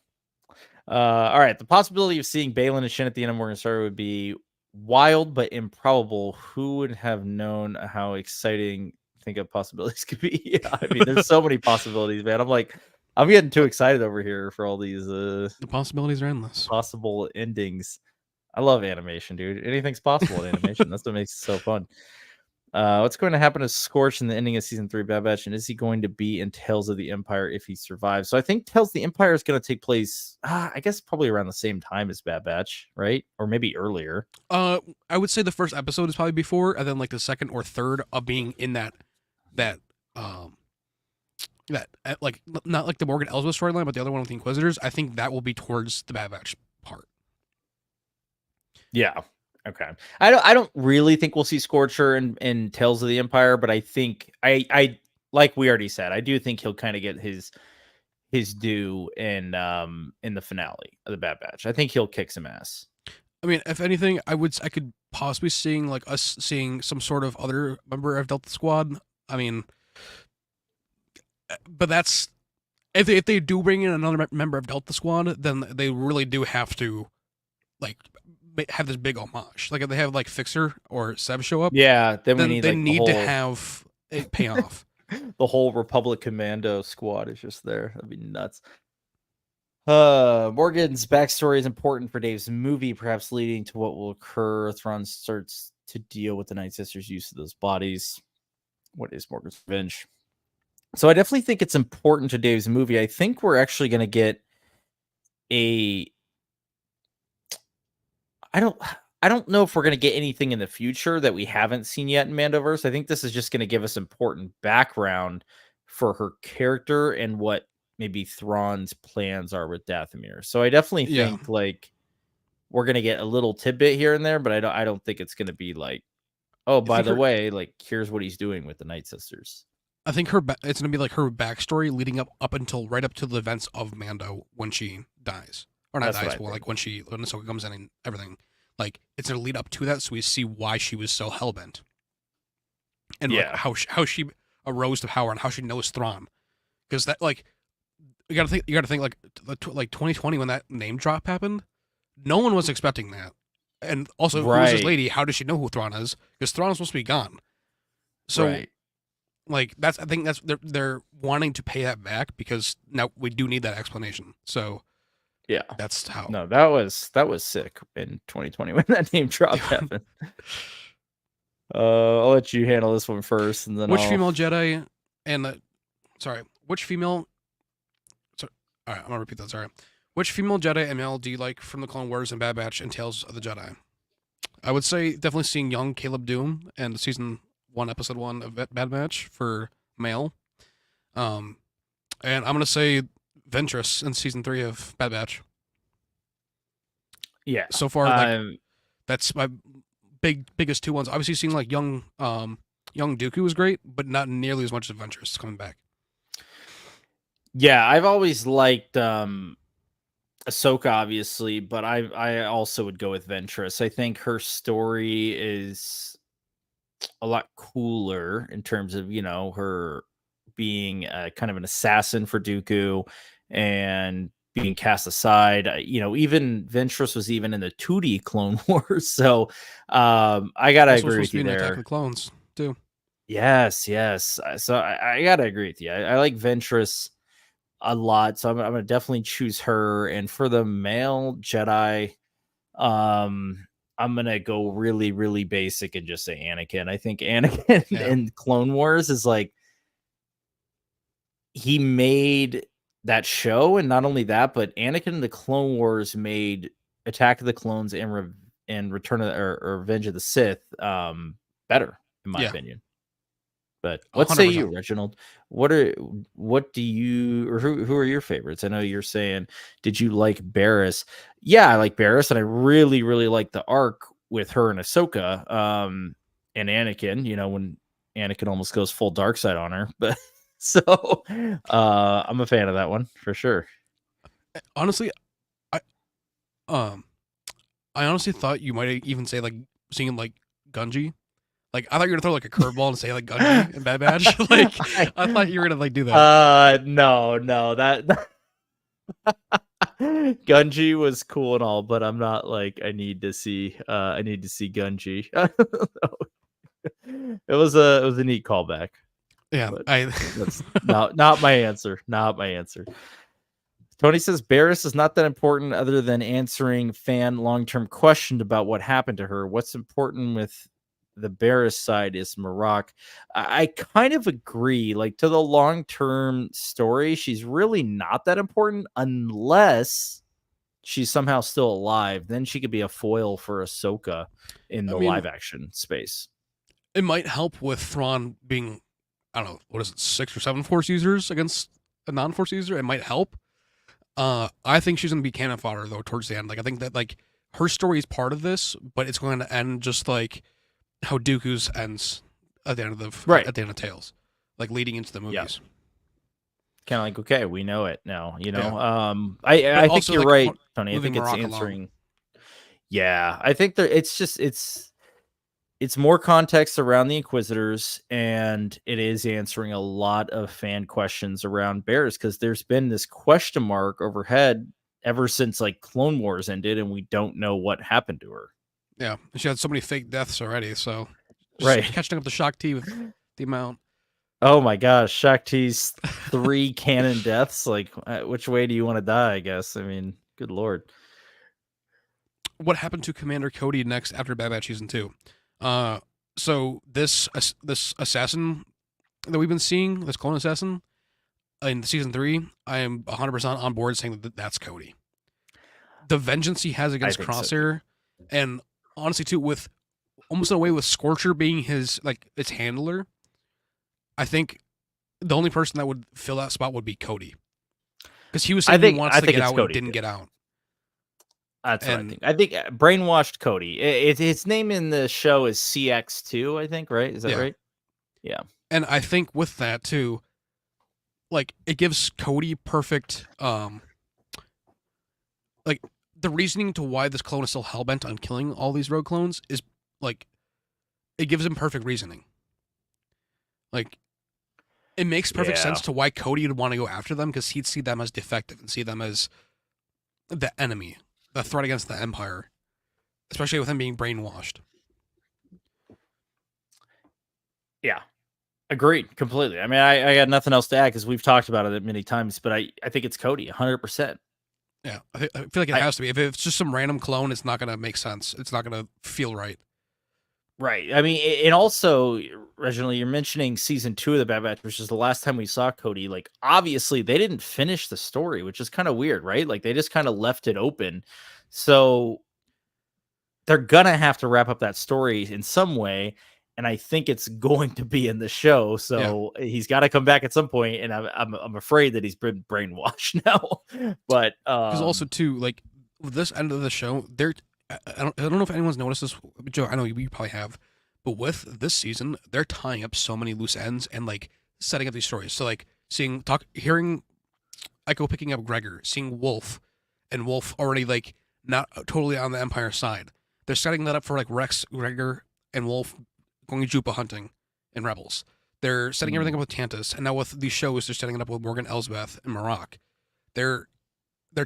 All right. The possibility of seeing Baylan and Shin at the end of Morgan Star would be wild but improbable. Who would have known how exciting think of possibilities could be? Yeah, I mean, there's so many possibilities, man. I'm getting too excited over here for all these. The possibilities are endless. Possible endings. I love animation, dude. Anything's possible in animation. That's what makes it so fun. What's going to happen to Scorch in the ending of season 3 Bad Batch, and is he going to be in Tales of the Empire if he survives? So I think Tales of the Empire is going to take place, I guess, probably around the same time as Bad Batch, right? Or maybe earlier. I would say the first episode is probably before, and then like the second or third of being in that like not like the Morgan Elsbeth storyline, but the other one with the Inquisitors. I think that will be towards the Bad Batch part. Yeah. Okay. I don't really think we'll see Scorcher in Tales of the Empire, but I think I like we already said, I do think he'll kind of get his due in the finale of the Bad Batch. I think he'll kick some ass. I mean, if anything, I could possibly seeing some sort of other member of Delta Squad. I mean, But that's if they do bring in another member of Delta Squad, then they really do have to like have this big homage. Like if they have like Fixer or Seb show up, Yeah, then we then need they like the need to whole have it pay off. the whole Republic Commando squad is just there. That'd be nuts. Morgan's backstory is important for Dave's movie, perhaps leading to what will occur. Thrawn starts to deal with the Night Sisters' use of those bodies. What is Morgan's revenge? So I definitely think it's important to Dave's movie. I think we're actually going to get a. I don't know if we're going to get anything in the future that we haven't seen yet in Mandoverse. I think this is just going to give us important background for her character and what maybe Thrawn's plans are with Dathomir. So I definitely think like we're going to get a little tidbit here and there, but I don't think it's going to be like, oh, by the way, like here's what he's doing with the Night Sisters. I think it's going to be like her backstory leading up until right up to the events of Mando when she dies. Or not dies, well, like when Ahsoka comes in and everything. Like, it's going to lead up to that so we see why she was so hellbent. And like, how she arose to power and how she knows Thrawn. Because that, like, you got to think like 2020 when that name drop happened, no one was expecting that. And also, who's this lady? How does she know who Thrawn is? Because Thrawn is supposed to be gone. So, like, I think that's they're wanting to pay that back because now we do need that explanation. So, yeah, that's how. No, that was sick in 2020 when that name drop happened. I'll let you handle this one first, and then female Jedi and which female? Sorry, all right, I'm gonna repeat that. Sorry, which female Jedi ML do you like from the Clone Wars and Bad Batch and Tales of the Jedi? I would say definitely seeing young Caleb Doom and season 1, episode 1 of Bad Batch for male. And I'm gonna say Ventress in season 3 of Bad Batch. Yeah. So far, like that's my biggest two ones. Obviously, seeing like young Dooku was great, but not nearly as much as Ventress coming back. Yeah, I've always liked Ahsoka, obviously, but I also would go with Ventress. I think her story is a lot cooler in terms of, you know, her being kind of an assassin for Dooku and being cast aside. You know, even Ventress was even in the 2D Clone Wars. So I gotta agree with you there. Attack of the Clones too. Yes. So I gotta agree with you. I like Ventress a lot, so I'm gonna definitely choose her. And for the male Jedi, I'm gonna go really, really basic and just say Anakin. I think Anakin in Clone Wars is like he made that show, and not only that, but Anakin in the Clone Wars made Attack of the Clones and Return of or Revenge of the Sith better, in my opinion. But what 100%. Say you, Reginald? What do you, or who are your favorites? I know you're saying, did you like Barriss? Yeah, I like Barriss, and I really, really like the arc with her and Ahsoka, and Anakin. You know, when Anakin almost goes full dark side on her, but so I'm a fan of that one for sure. Honestly, I honestly thought you might even say like seeing like Gunji. Like, I thought you were gonna throw like a curveball and say like Gunji and Bad Batch. Like, I thought you were gonna like do that. No, that Gunji was cool and all, but I'm not like I need to see Gunji. It was a neat callback. Yeah, that's not my answer. Not my answer. Tony says Barriss is not that important other than answering fan long-term questions about what happened to her. What's important with the Barriss side is Marok. I kind of agree. Like, to the long-term story, she's really not that important unless she's somehow still alive. Then she could be a foil for Ahsoka in the live-action space. It might help with Thrawn being, I don't know, what is it, 6 or 7 Force users against a non-Force user? It might help. I think she's going to be cannon fodder, though, towards the end. Like, I think that, like, her story is part of this, but it's going to end just like how Dooku's ends at the end of at the end of Tales, like leading into the movies. Kind of like, okay, we know it now, you know. I think you're right, Tony. I think it's answering. Yeah, I think it's it's more context around the Inquisitors, and it is answering a lot of fan questions around Barris, because there's been this question mark overhead ever since like Clone Wars ended, and we don't know what happened to her. Yeah, she had so many fake deaths already, so just Right. catching up to Shock T with the amount. Oh my gosh, Shakti's 3 canon deaths. Like, which way do you want to die? I guess. I mean, good lord. What happened to Commander Cody next after Bad Batch Season 2? So this assassin that we've been seeing, this clone assassin in Season 3, I am 100% on board saying that that's Cody. The vengeance he has against Crosshair, so. And honestly too, with almost in a way with Scorcher being his its handler, I think the only person that would fill that spot would be Cody, because he was saying he wants to get out and didn't get out. That's what I think. I think brainwashed Cody. His name in the show is CX2, I think, right? Is that right? Yeah. And I think with that too, like it gives Cody perfect like the reasoning to why this clone is still hellbent on killing all these rogue clones is like it gives him perfect reasoning. Like it makes perfect sense to why Cody would want to go after them, because he'd see them as defective and see them as the enemy, the threat against the Empire, especially with him being brainwashed. Yeah. Agreed completely. I mean, I got nothing else to add because we've talked about it many times, but I think it's Cody 100%. Yeah, I feel like it has to be. If it's just some random clone, it's not going to make sense. It's not going to feel right. Right. I mean, and also, Reginald, you're mentioning Season 2 of the Bad Batch, which is the last time we saw Cody. Like, obviously, they didn't finish the story, which is kind of weird, right? Like, they just kind of left it open. So they're going to have to wrap up that story in some way. And I think it's going to be in the show. So he's got to come back at some point, and I'm afraid that he's been brainwashed now. But because also too, like with this end of the show, I don't know if anyone's noticed this, Joe. I know you probably have, but with this season, they're tying up so many loose ends and like setting up these stories. So like hearing Echo picking up Gregor, seeing Wolf, and Wolf already like not totally on the Empire side. They're setting that up for like Rex, Gregor, and Wolf going Jupa hunting in Rebels. They're setting everything up with Tantus, and now with these shows, they're setting it up with Morgan Elsbeth and Marok. They're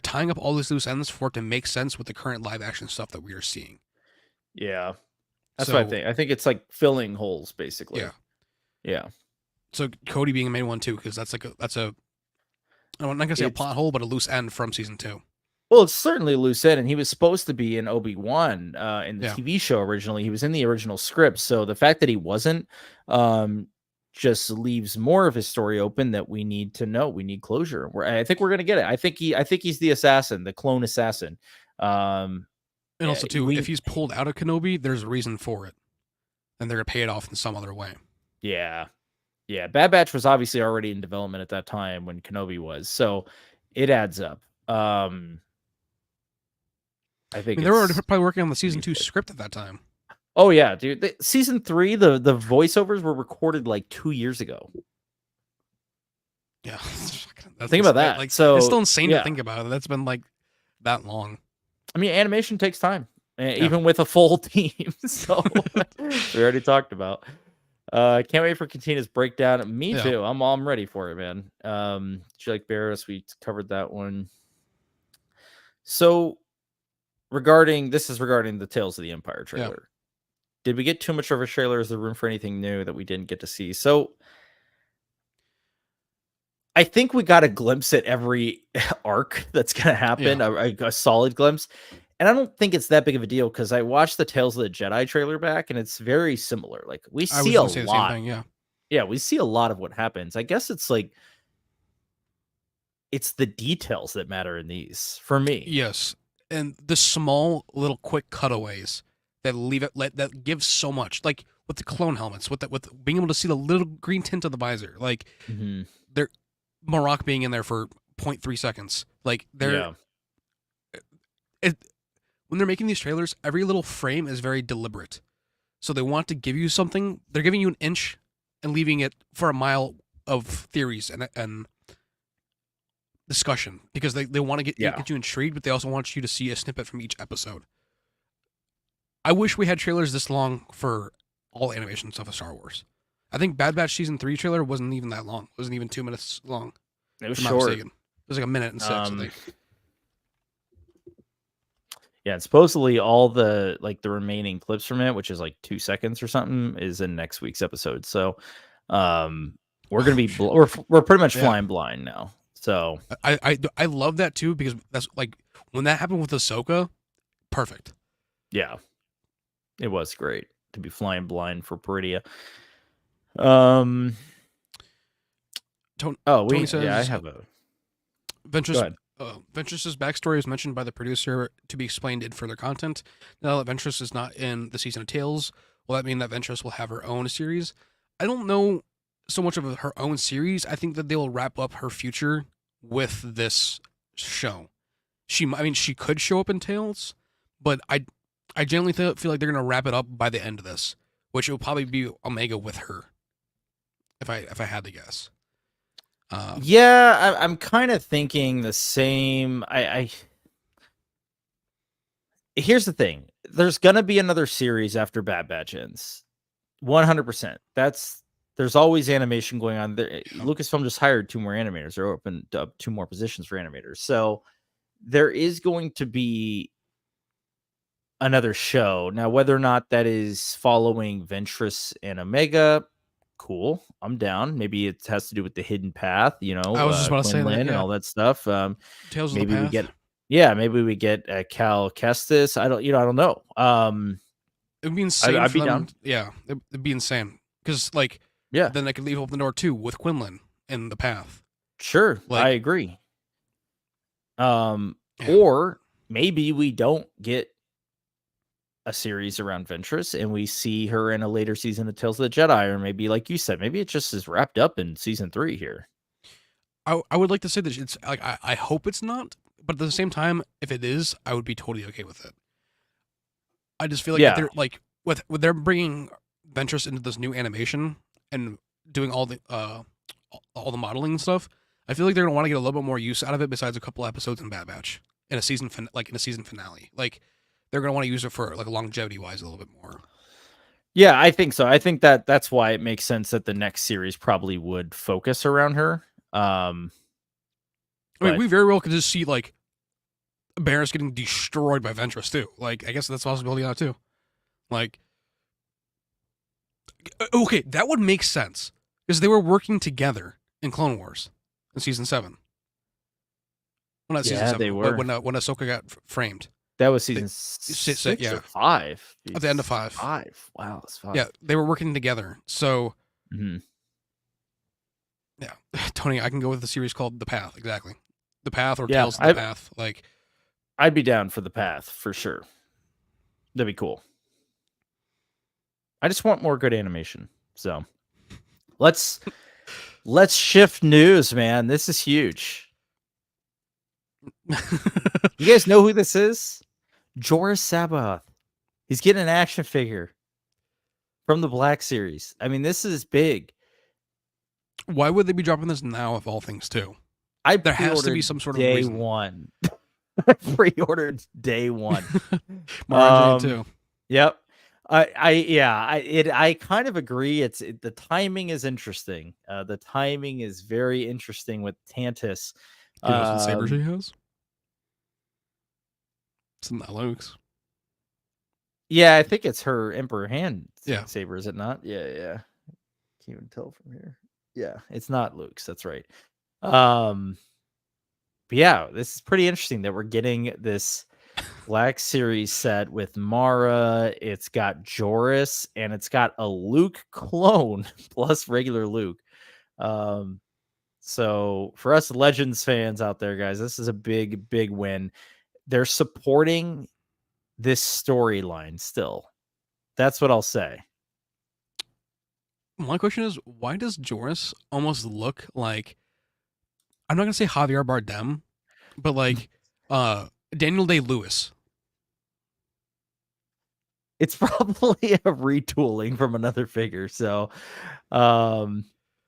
tying up all these loose ends for it to make sense with the current live action stuff that we are seeing. Yeah, that's what I think. I think it's like filling holes, basically. Yeah. So Cody being a main one too, because that's I'm not gonna say a plot hole, but a loose end from Season 2. Well, it's certainly a loose end, and he was supposed to be in Obi-Wan in the TV show originally. He was in the original script, so the fact that he wasn't just leaves more of his story open that we need to know. We need closure. I think we're gonna get it. I think he's the assassin, the clone assassin. And also too, if he's pulled out of Kenobi, there's a reason for it, and they're gonna pay it off in some other way. Yeah. Bad Batch was obviously already in development at that time when Kenobi was, so it adds up. I think they were probably working on the Season 2 script at that time. Oh yeah, dude. Season 3, the voiceovers were recorded like 2 years ago. Yeah. Think about that. Like, so it's still insane to think about it. That's been like that long. I mean, animation takes time, even with a full team. So we already talked about. Can't wait for Cantina's breakdown. Me too. I'm ready for it, man. Like Barris, we covered that one. So regarding the Tales of the Empire trailer. Did we get too much of a trailer? Is there room for anything new that we didn't get to see? So I think we got a glimpse at every arc that's going to happen, a solid glimpse. And I don't think it's that big of a deal, because I watched the Tales of the Jedi trailer back, and it's very similar. Like, we see a lot. Yeah, we see a lot of what happens. I guess it's like, it's the details that matter in these for me. Yes. And the small little quick cutaways that that give so much, like with the clone helmets, with being able to see the little green tint of the visor, like they're Marok being in there for 0.3 seconds, like when they're making these trailers, every little frame is very deliberate. So they want to give you something. They're giving you an inch and leaving it for a mile of theories and discussion, because they want to get you intrigued, but they also want you to see a snippet from each episode. I wish we had trailers this long for all animation stuff of Star Wars. I think Bad Batch season 3 trailer wasn't even that long. It wasn't even 2 minutes long. It was if I'm not short. mistaken. It was like 1:06, I think. Yeah, and supposedly all the remaining clips from it, which is like 2 seconds or something, is in next week's episode. So, we're gonna be we're pretty much flying blind now. So I love that too, because that's like when that happened with Ahsoka, perfect. Yeah, it was great to be flying blind for Peridia. Tony says, I have a Ventress's backstory is mentioned by the producer to be explained in further content. Now that Ventress is not in the season of Tales, will that mean that Ventress will have her own series? I don't know so much of her own series. I think that they will wrap up her future with this show. She could show up in Tales, but I generally feel like they're gonna wrap it up by the end of this, which will probably be Omega with her. If I had to guess. Yeah, I'm kind of thinking the same. Here's the thing: there's gonna be another series after Bad Batch ends, 100%. There's always animation going on. Lucasfilm just hired 2 more animators. They're opened up 2 more positions for animators, so there is going to be another show. Now, whether or not that is following Ventress and Omega, cool. I'm down. Maybe it has to do with the hidden path, I was just about to say that, and all that stuff. Tales maybe of the we Path. maybe we get Cal Kestis. I don't know. It'd be insane. I'd be down. Yeah, it'd be insane because then they could leave open the door too with Quinlan in the path. Sure, I agree. Or maybe we don't get a series around Ventress and we see her in a later season of Tales of the Jedi, or maybe, like you said, maybe it just is wrapped up in season 3 here. I would like to say that it's like I hope it's not, but at the same time, if it is, I would be totally okay with it. I just feel like that they're like with they're bringing Ventress into this new animation and doing all the modeling and stuff. I feel like they're gonna want to get a little bit more use out of it besides a couple episodes in Bad Batch in a season finale. Like they're gonna want to use it for like longevity wise a little bit more. Yeah, I think so. I think that's why it makes sense that the next series probably would focus around her. I mean, we very well could just see like Barris getting destroyed by Ventress too. Like, I guess that's a possibility now too. Like, okay, that would make sense because they were working together in Clone Wars in season 7. Well, not season 7. They were when Ahsoka got framed. That was season 6 or 5. At the end of 5. 5. Wow, that's 5. Yeah, they were working together. So, yeah, Tony, I can go with the series called The Path. Exactly, The Path or Tales of the Path. Like, I'd be down for The Path for sure. That'd be cool. I just want more good animation. So, let's shift news, man. This is huge. You guys know who this is? Joris Sabaoth. He's getting an action figure from the Black Series. I mean, this is big. Why would they be dropping this now, of all things, too? There has to be some sort of day reason. One. I pre-ordered day 1. Too. Yep. I kind of agree. The timing is interesting. The timing is very interesting with Tantus. What saber she has? It's not Luke's. Yeah, I think it's her Emperor hand saber, is it not? Yeah. Can't even tell from here. Yeah, it's not Luke's. That's right. But yeah, this is pretty interesting that we're getting this Black Series set with Mara. It's got Joris and it's got a Luke clone plus regular Luke. So for us Legends fans out there, guys, this is a big, big win. They're supporting this storyline still. That's what I'll say. My question is, why does Joris almost look like, I'm not gonna say Javier Bardem, but like Daniel Day-Lewis? It's probably a retooling from another figure. So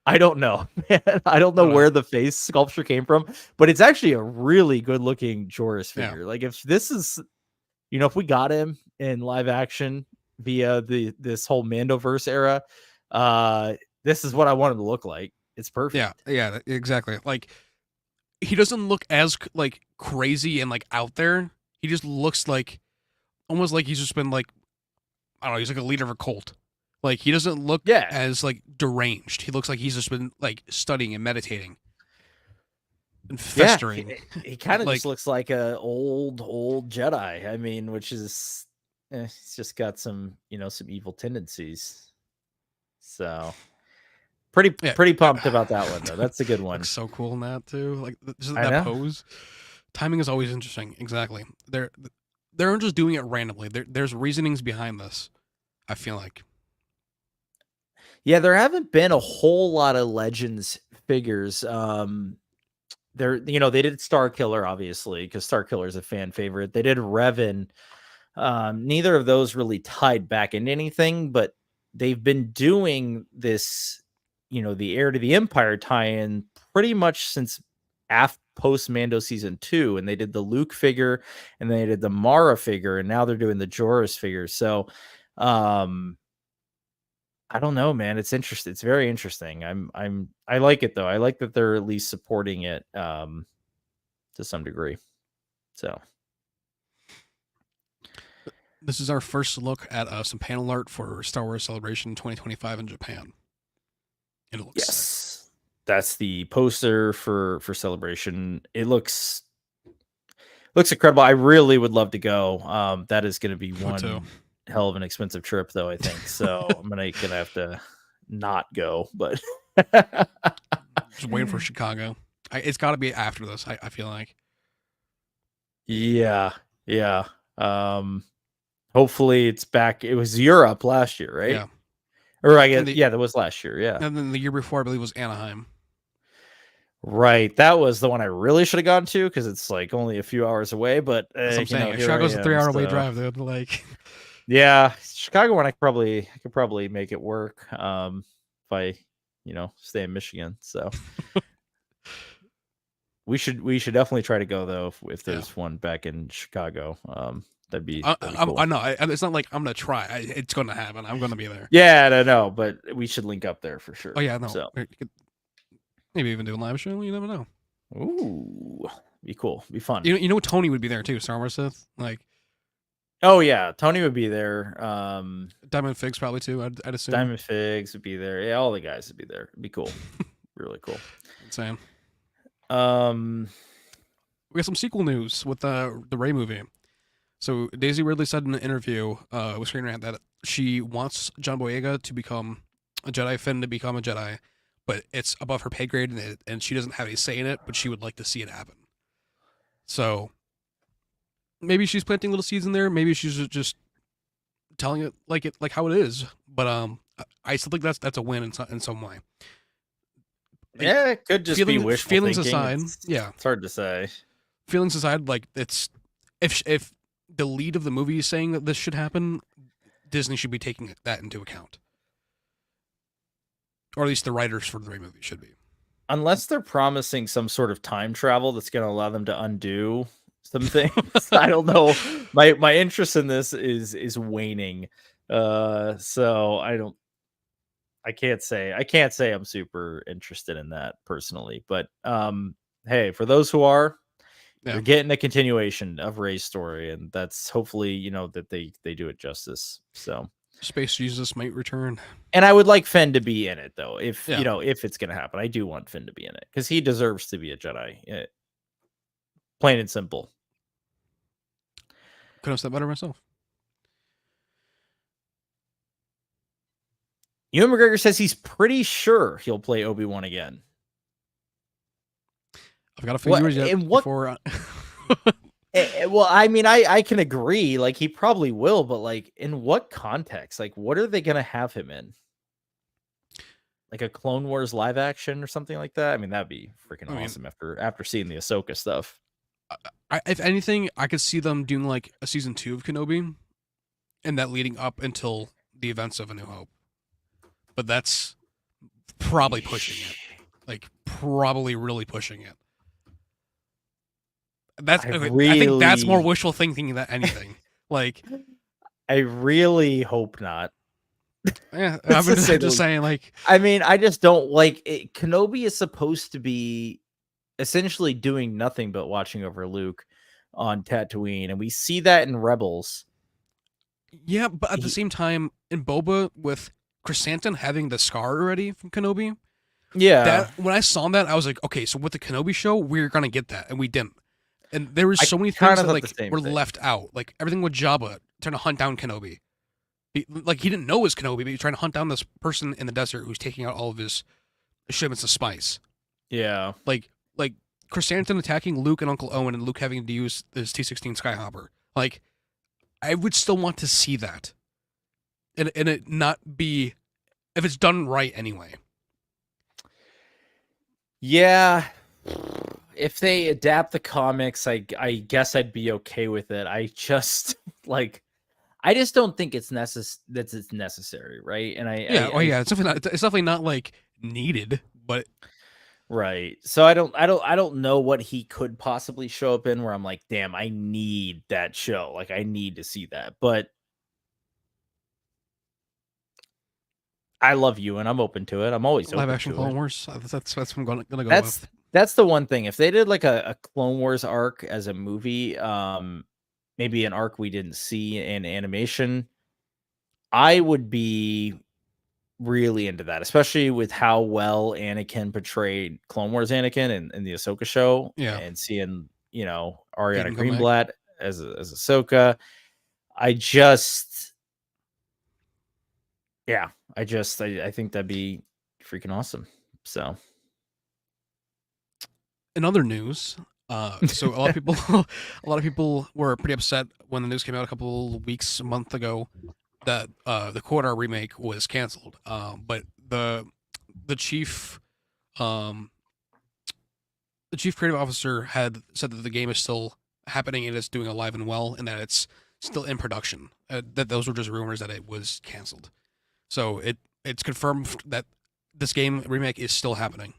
I don't know, man. I don't know where the face sculpture came from, but it's actually a really good looking Joris figure. Yeah. Like if this is, if we got him in live action, via this whole Mandoverse era. This is what I want him to look like. It's perfect. Yeah, exactly. Like, he doesn't look as like crazy and like out there. He just looks like almost like he's just been like, I don't know, he's like a leader of a cult. Like, he doesn't look as like deranged. He looks like he's just been like studying and meditating and festering. Yeah, he kind of just looks like a old Jedi. I mean, which is he's just got some, some evil tendencies. So pretty pumped about that one though. That's a good one. Looks so cool in that too. Like, just that pose. Timing is always interesting. Exactly. They're just doing it randomly. There's reasonings behind this, I feel like. Yeah, there haven't been a whole lot of Legends figures. They did Star Killer, obviously, because Star Killer is a fan favorite. They did Revan. Neither of those really tied back into anything, but they've been doing this, the Heir to the Empire tie-in pretty much since post Mando season 2, and they did the Luke figure, and they did the Mara figure, and now they're doing the Joruus figure. So, I don't know, man. It's interesting. It's very interesting. I like it though. I like that they're at least supporting it to some degree. So this is our first look at some panel art for Star Wars Celebration 2025 in Japan. And it looks sick. That's the poster for Celebration. It looks incredible. I really would love to go. That is going to be one hell of an expensive trip though, I think. So I'm gonna have to not go, but just waiting for Chicago. It's got to be after this. I feel like. Yeah. Hopefully it's back. It was Europe last year, right? Yeah. Or I guess that was last year. Yeah. And then the year before, I believe, was Anaheim. Right, that was the one I really should have gone to because it's like only a few hours away. But that's what I'm saying. Chicago's a 3-hour away drive, dude. Like. Yeah, Chicago one I could probably make it work if I, stay in Michigan. So we should definitely try to go though if there's one back in Chicago. That'd be cool. I know. It's not like I'm gonna try. It's gonna happen. I'm gonna be there. Yeah, I know, but we should link up there for sure. Oh yeah, no. So maybe even do a live show. You never know. Ooh, be cool. Be fun. You know, Tony would be there too. Star Wars Sith, like. Oh yeah, Tony would be there. Diamond Figs probably too. I'd assume Diamond Figs would be there. Yeah, all the guys would be there. It'd be cool. Really cool. Same. We got some sequel news with the Rey movie. So Daisy Ridley said in an interview with Screen Rant that she wants John Boyega to become a Jedi, Finn to become a Jedi, but it's above her pay grade and she doesn't have any say in it, but she would like to see it happen. So maybe she's planting little seeds in there. Maybe she's just telling it like how it is. But I still think that's a win in some way. Yeah, it could just be wishful feelings thinking. Aside. It's hard to say. Feelings aside, like it's if the lead of the movie is saying that this should happen, Disney should be taking that into account, or at least the writers for the Rey movie should be. Unless they're promising some sort of time travel that's going to allow them to undo some things. I don't know. My interest in this is waning. So I can't say I'm super interested in that personally, but hey, for those who are, you're getting a continuation of Rey's story, and that's hopefully, that they do it justice. So Space Jesus might return. And I would like Finn to be in it though. If if it's going to happen, I do want Finn to be in it because he deserves to be a Jedi. Plain and simple. Couldn't have said better myself. Ewan McGregor says he's pretty sure he'll play Obi-Wan again. I've got a few years yet before. Well, I mean, I can agree. Like, he probably will, but like, in what context? Like, what are they going to have him in? Like a Clone Wars live action or something like that? I mean, that'd be freaking awesome after seeing the Ahsoka stuff. If anything, I could see them doing like a season 2 of Kenobi, and that leading up until the events of A New Hope. But that's probably pushing it. Like, probably really pushing it. I think that's more wishful thinking than anything. Like, I really hope not. Yeah, I'm just saying, like, I mean, I just don't like it. Kenobi is supposed to be essentially doing nothing but watching over Luke on Tatooine, and we see that in Rebels. Yeah, but at the same time, in Boba with Chrysanthemum having the scar already from Kenobi, yeah, that when I saw that, I was like, okay, so with the Kenobi show, we're gonna get that, and we didn't. And there was I so many kind things of that thought the like same were thing. left out, like everything with Jabba trying to hunt down Kenobi. He didn't know it was Kenobi, but he's trying to hunt down this person in the desert who's taking out all of his shipments of spice. Yeah, Like Chrysanthemum attacking Luke and Uncle Owen, and Luke having to use his T-16 Skyhopper. Like, I would still want to see that, and it not be if it's done right anyway. yeah. If they adapt the comics, I guess I'd be okay with it. I just like I just don't think it's necessary, right? And It's definitely not like needed, but right. So I don't know what he could possibly show up in where I'm like, damn, I need that show. Like I need to see that. But I love you and I'm open to it. I'm always live open action to Clone it. Wars. That's what I'm gonna go with. That's the one thing. If they did like a Clone Wars arc as a movie, maybe an arc we didn't see in animation, I would be really into that, especially with how well Anakin portrayed Clone Wars Anakin in the Ahsoka show, Yeah, and seeing Ariana Hayden come back. Greenblatt as Ahsoka. I just, yeah, I think that'd be freaking awesome. So, in other news, so a lot of people were pretty upset when the news came out a month ago, that the Quarter remake was canceled. But the chief um, the chief creative officer had said that the game is still happening and it's doing alive and well, and that it's still in production. That those were just rumors that it was canceled. So it's confirmed that this game remake is still happening.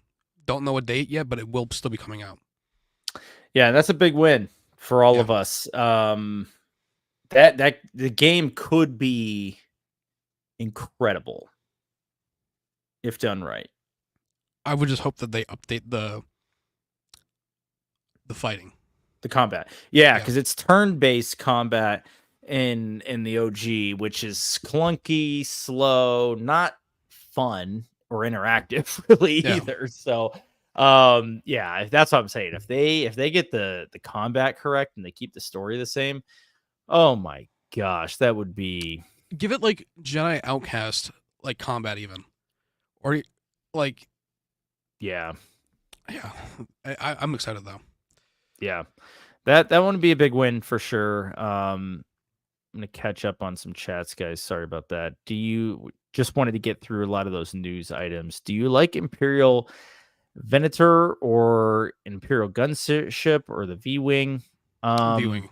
Don't know a date yet, but it will still be coming out. yeah, that's a big win for all of us. That the game could be incredible if done right. I would just hope that they update the fighting, the combat. Yeah, because it's turn-based combat in the OG, which is clunky, slow, not fun or interactive really either. So yeah, that's what I'm saying. If they get the combat correct and they keep the story the same, oh my gosh, that would be, give it like Jedi Outcast like combat even, or like yeah. I'm excited though. Yeah, that would be a big win for sure. I'm gonna catch up on some chats, guys. Sorry about that. Do you just wanted to get through a lot of those news items? Do you like Imperial Venator or Imperial Gunship or the V-Wing? V-Wing.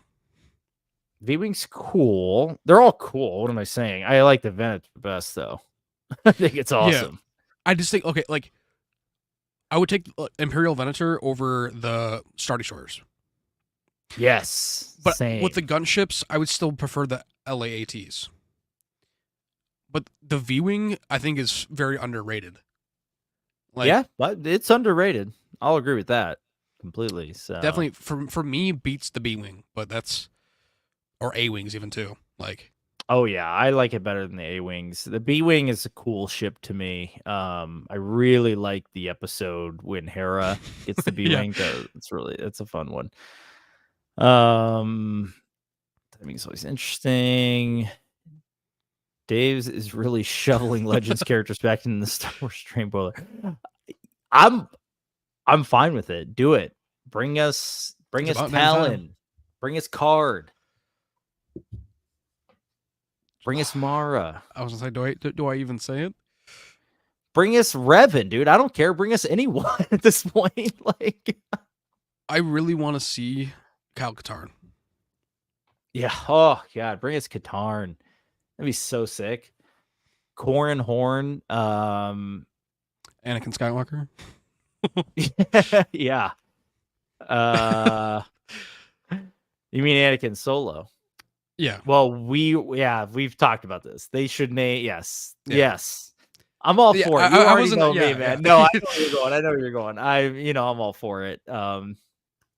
V-Wing's cool. They're all cool. What am I saying? I like the Venator best though. I think it's awesome. Yeah. I just think, okay, like I would take Imperial Venator over the Star Destroyers. Yes, but same. With the gunships, I would still prefer the LAATs. But the V-Wing, I think, is very underrated. Like, yeah, but it's underrated. I'll agree with that completely. So definitely, for me, beats the B-Wing, but that's, or A-Wings even too. Like, oh yeah, I like it better than the A-Wings. The B-Wing is a cool ship to me. I really like the episode when Hera gets the B-Wing. It's a fun one. I mean, it's always interesting. Dave's is really shoveling Legends characters back in the Star Wars train boiler. I'm fine with it. Do it. Bring us Talon. Bring us Card. Bring us Mara. I was gonna say, do I even say it? Bring us Revan, dude. I don't care. Bring us anyone at this point. Like, I really want to see Kyle Katarn. Yeah. Oh god, bring us Katarn. That'd be so sick. Corran Horn. Anakin Skywalker. Yeah. You mean Anakin Solo? Yeah. Well, we've talked about this. They should name. Yes. Yeah. Yes. I'm all for it. You already know me, man. No, I know where you're going. I know where you're going. I'm all for it.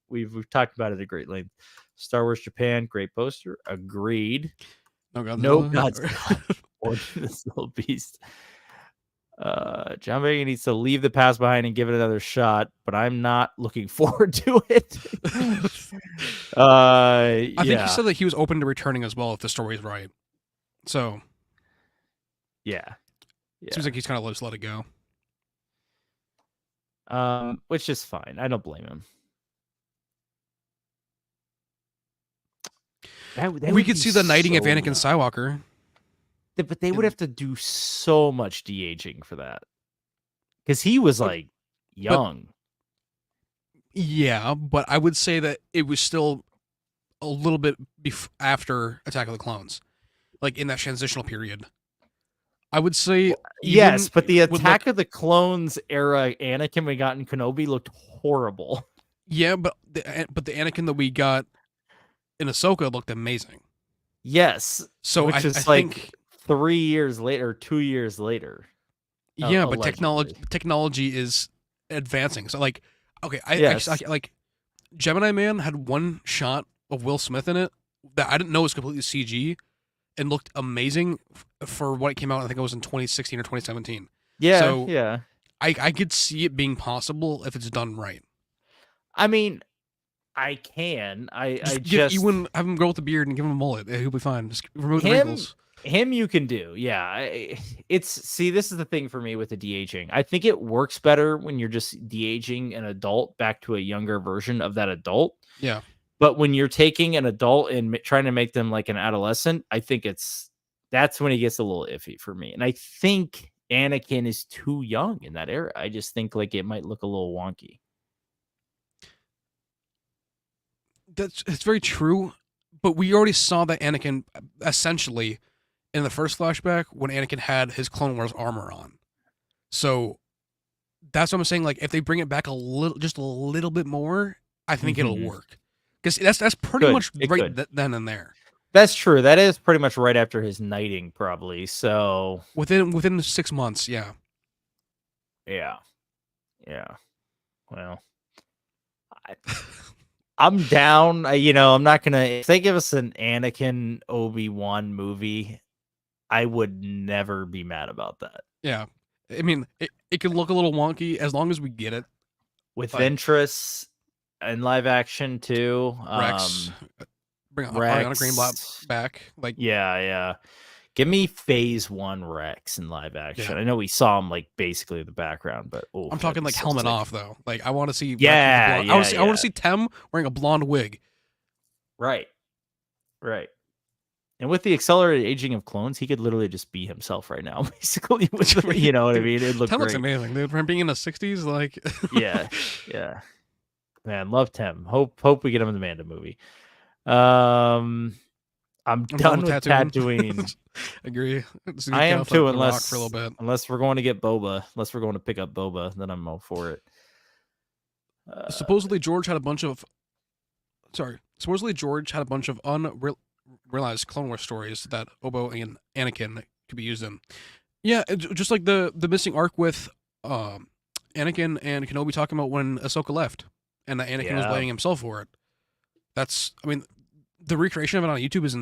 We've talked about it at great length. Star Wars Japan, great poster. Agreed. No Godzilla. No Godzilla. Or this little beast. John Boyega needs to leave the past behind and give it another shot, but I'm not looking forward to it. I think he said that he was open to returning as well if the story is right. So, yeah. Seems like he's kind of let it go. Which is fine. I don't blame him. We could see the knighting of Anakin Skywalker. But they would have to do so much de-aging for that. Because he was like young. But I would say that it was still a little bit after Attack of the Clones. Like in that transitional period. I would say yes, but the Attack of the Clones era Anakin we got in Kenobi looked horrible. Yeah, but the Anakin that we got in Ahsoka looked amazing. Yes. So which is like think 3 years later, 2 years later. Yeah, but technology is advancing. So like, okay, like Gemini Man had one shot of Will Smith in it that I didn't know was completely CG and looked amazing for what it came out. I think it was in 2016 or 2017. Yeah, so yeah. I could see it being possible if it's done right. I mean, I can. I just Ewan, have him grow with the beard and give him a mullet. He'll be fine. Just remove the wrinkles. Him you can do. Yeah. This is the thing for me with the de-aging. I think it works better when you're just de-aging an adult back to a younger version of that adult. Yeah. But when you're taking an adult and trying to make them like an adolescent, I think that's when it gets a little iffy for me. And I think Anakin is too young in that era. I just think like it might look a little wonky. It's very true, but we already saw that Anakin essentially in the first flashback when Anakin had his Clone Wars armor on. So that's what I'm saying. Like if they bring it back just a little bit more, I think it'll work. Because that's pretty much right then and there. That's true. That is pretty much right after his knighting, probably. So within 6 months, yeah. Yeah. Well, I'm down. I'm not gonna. If they give us an Anakin Obi-Wan movie, I would never be mad about that. Yeah, I mean, it can look a little wonky as long as we get it with Ventress and live action too. Rex, bring Ariana Greenblatt back. Like, yeah. Give me Phase 1 Rex in live action. Yeah. I know we saw him like basically in the background, but I'm talking like helmet off though. Like I want to see. I want to see Tem wearing a blonde wig. Right. And with the accelerated aging of clones, he could literally just be himself right now, basically. You know what I mean? It Tem looks amazing, dude. From being in the 60s, like. yeah. Man, love Tem. Hope we get him in the Manda movie. I'm done with Tatooine. Agree. I am too, unless for a little bit. Unless we're going to get Boba. Unless we're going to pick up Boba, then I'm all for it. Supposedly George had a bunch of unrealized Clone Wars stories that Obo and Anakin could be used in. Yeah, just like the missing arc with Anakin and Kenobi talking about when Ahsoka left, and that Anakin was blaming himself for it. The recreation of it on YouTube is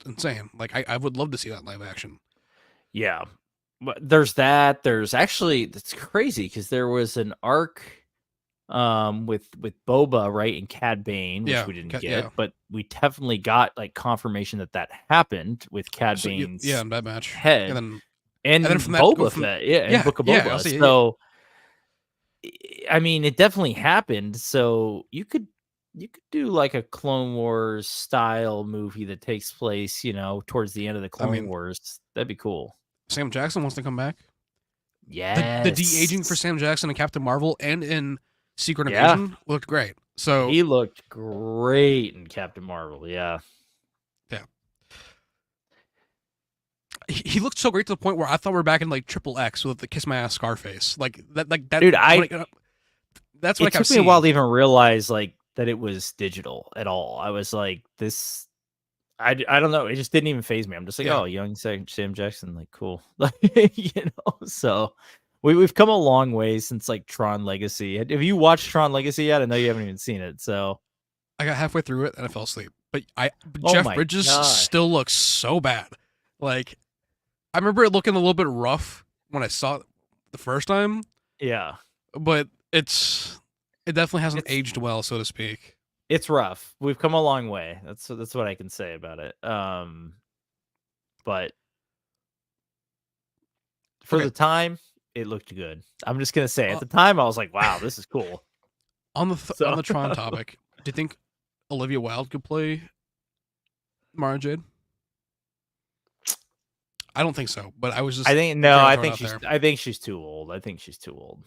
insane. Like I would love to see that live action. Yeah, but there's that. There's actually that's crazy because there was an arc with Boba, right, and Cad Bane, which we didn't get, but we definitely got like confirmation that happened with Cad Bane's in that match head, and then from Boba Fett, and Book of Boba. So I mean, it definitely happened. So you could do like a Clone Wars style movie that takes place, towards the end of the Clone Wars. That'd be cool. Sam Jackson wants to come back. Yeah, the de-aging for Sam Jackson and Captain Marvel and in Secret Invasion looked great. So he looked great in Captain Marvel. Yeah. He looked so great to the point where I thought we were back in like Triple X with the Kiss My Ass Scarface. Like that. Dude, that's what it took me a while to even realize like that it was digital at all. I was like, this. I don't know. It just didn't even phase me. I'm just like, Yeah. oh, young Sam Jackson, like cool. So we've come a long way since like Tron Legacy. Have you watched Tron Legacy yet? I know you haven't even seen it. So I got halfway through it and I fell asleep. But oh Jeff my Bridges god. still looks so bad. Like, I remember it looking a little bit rough when I saw it the first time. Yeah. But it definitely hasn't It's aged well, so to speak. It's rough. We've come a long way. That's what I can say about it. But for the time, it looked good. I'm just gonna say, at the time, I was like, "Wow, this is cool." On the Tron topic, do you think Olivia Wilde could play Mara Jade? I don't think so, but I was just. I think she's too old. I think she's too old.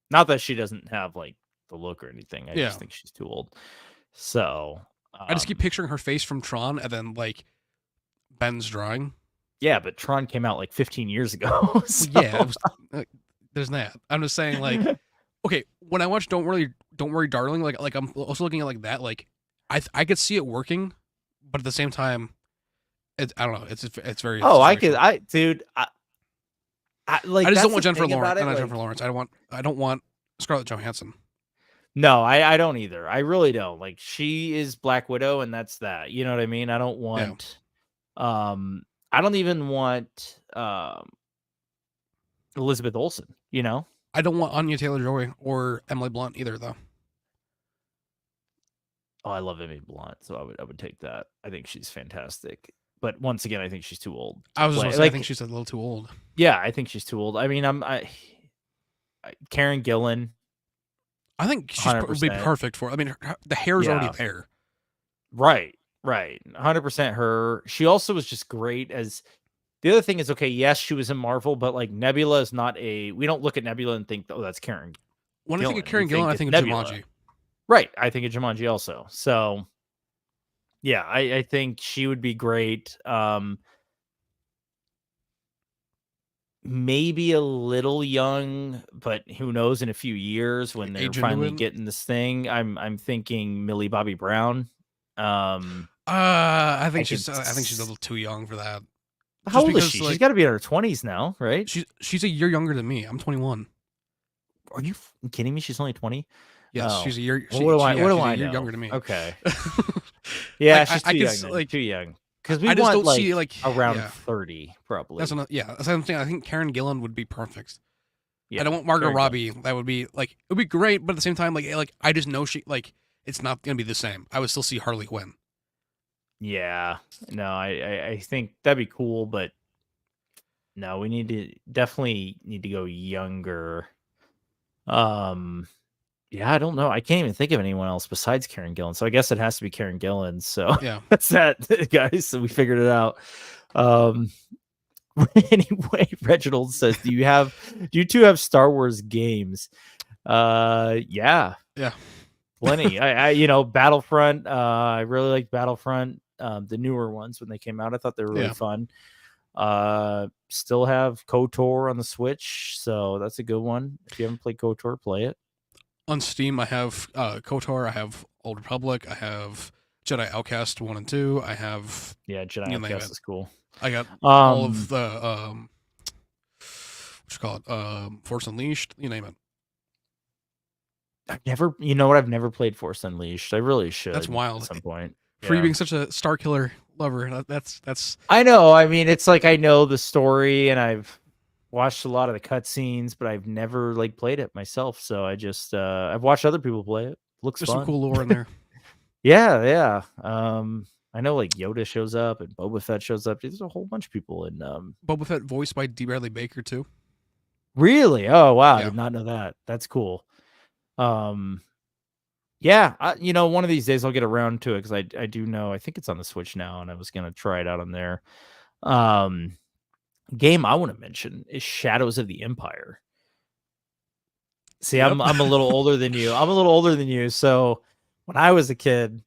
Not that she doesn't have like the look or anything. I just think she's too old. So I just keep picturing her face from Tron and then like Ben's drawing. Yeah, but Tron came out like 15 years ago. So. Well, yeah, it was, there's that. I'm just saying, like, okay, when I watch Don't Worry, Darling, like I'm also looking at like that, like I could see it working, but at the same time, I don't know, it's very. Oh, I dude, I just don't want Jennifer Lawrence. Not Jennifer Lawrence. I don't want Scarlett Johansson. No, I don't either. I really don't. Like, she is Black Widow, and that's that. You know what I mean? I don't want. Yeah. I don't even want Elizabeth Olsen. You know. I don't want Anya Taylor-Joy or Emily Blunt either, though. Oh, I love Emily Blunt, so I would take that. I think she's fantastic. But once again, I think she's too old. I was just saying, I think she's a little too old. Yeah, I think she's too old. I mean, Karen Gillan. I think she would be perfect for it. I mean, the hair's already there. Right. 100% her. She also was just great as. The other thing is, okay, yes, she was in Marvel, but like Nebula is not a. We don't look at Nebula and think, oh, that's Karen. When I think of Karen Gillan, I think of Jumanji. Right, I think of Jumanji also. So, yeah, I think she would be great. Maybe a little young, but who knows? In a few years, when they're finally getting this thing, I'm thinking Millie Bobby Brown. I think she's a little too young for that. How old is she? She's got to be in her 20s now, right? She's a year younger than me. I'm 21. Are you kidding me? She's only 20. Yes, she's a year. What do I know? Younger than me. Okay. Yeah, she's too young. Too young. Because we just don't see around 30, probably. That's what I'm saying. I think Karen Gillan would be perfect. Yeah, I don't want Margot Robbie. That would be like, it would be great, but at the same time, like I just know it's not gonna be the same. I would still see Harley Quinn. Yeah, no, I think that'd be cool, but no, we definitely need to go younger. Yeah, I don't know. I can't even think of anyone else besides Karen Gillan. So I guess it has to be Karen Gillan. So yeah, that's that, guys. So we figured it out. Anyway, Reginald says, do you two have Star Wars games? Yeah. Plenty. I Battlefront. I really liked Battlefront. The newer ones when they came out, I thought they were really fun. Still have KOTOR on the Switch, so that's a good one. If you haven't played KOTOR, play it. On Steam, I have KOTOR, I have Old Republic, I have Jedi Outcast 1 and 2, I have... Yeah, Jedi Outcast is cool. I got all of the... what you call it? Force Unleashed, you name it. I've never played Force Unleashed. I really should. That's wild. At some point. For you being such a Star Killer lover, that's... I know. I mean, it's like I know the story, and I've watched a lot of the cutscenes, but I've never played it myself. So I just I've watched other people play it. Looks There's fun. Some cool lore in there. Yeah. I know Yoda shows up and Boba Fett shows up. There's a whole bunch of people in Boba Fett voiced by D. Bradley Baker too. Really? Oh wow, I did not know that. That's cool. Yeah, one of these days I'll get around to it because I do know. I think it's on the Switch now, and I was gonna try it out on there. Game I want to mention is Shadows of the Empire. See, yep. I'm a little older than you. So when I was a kid,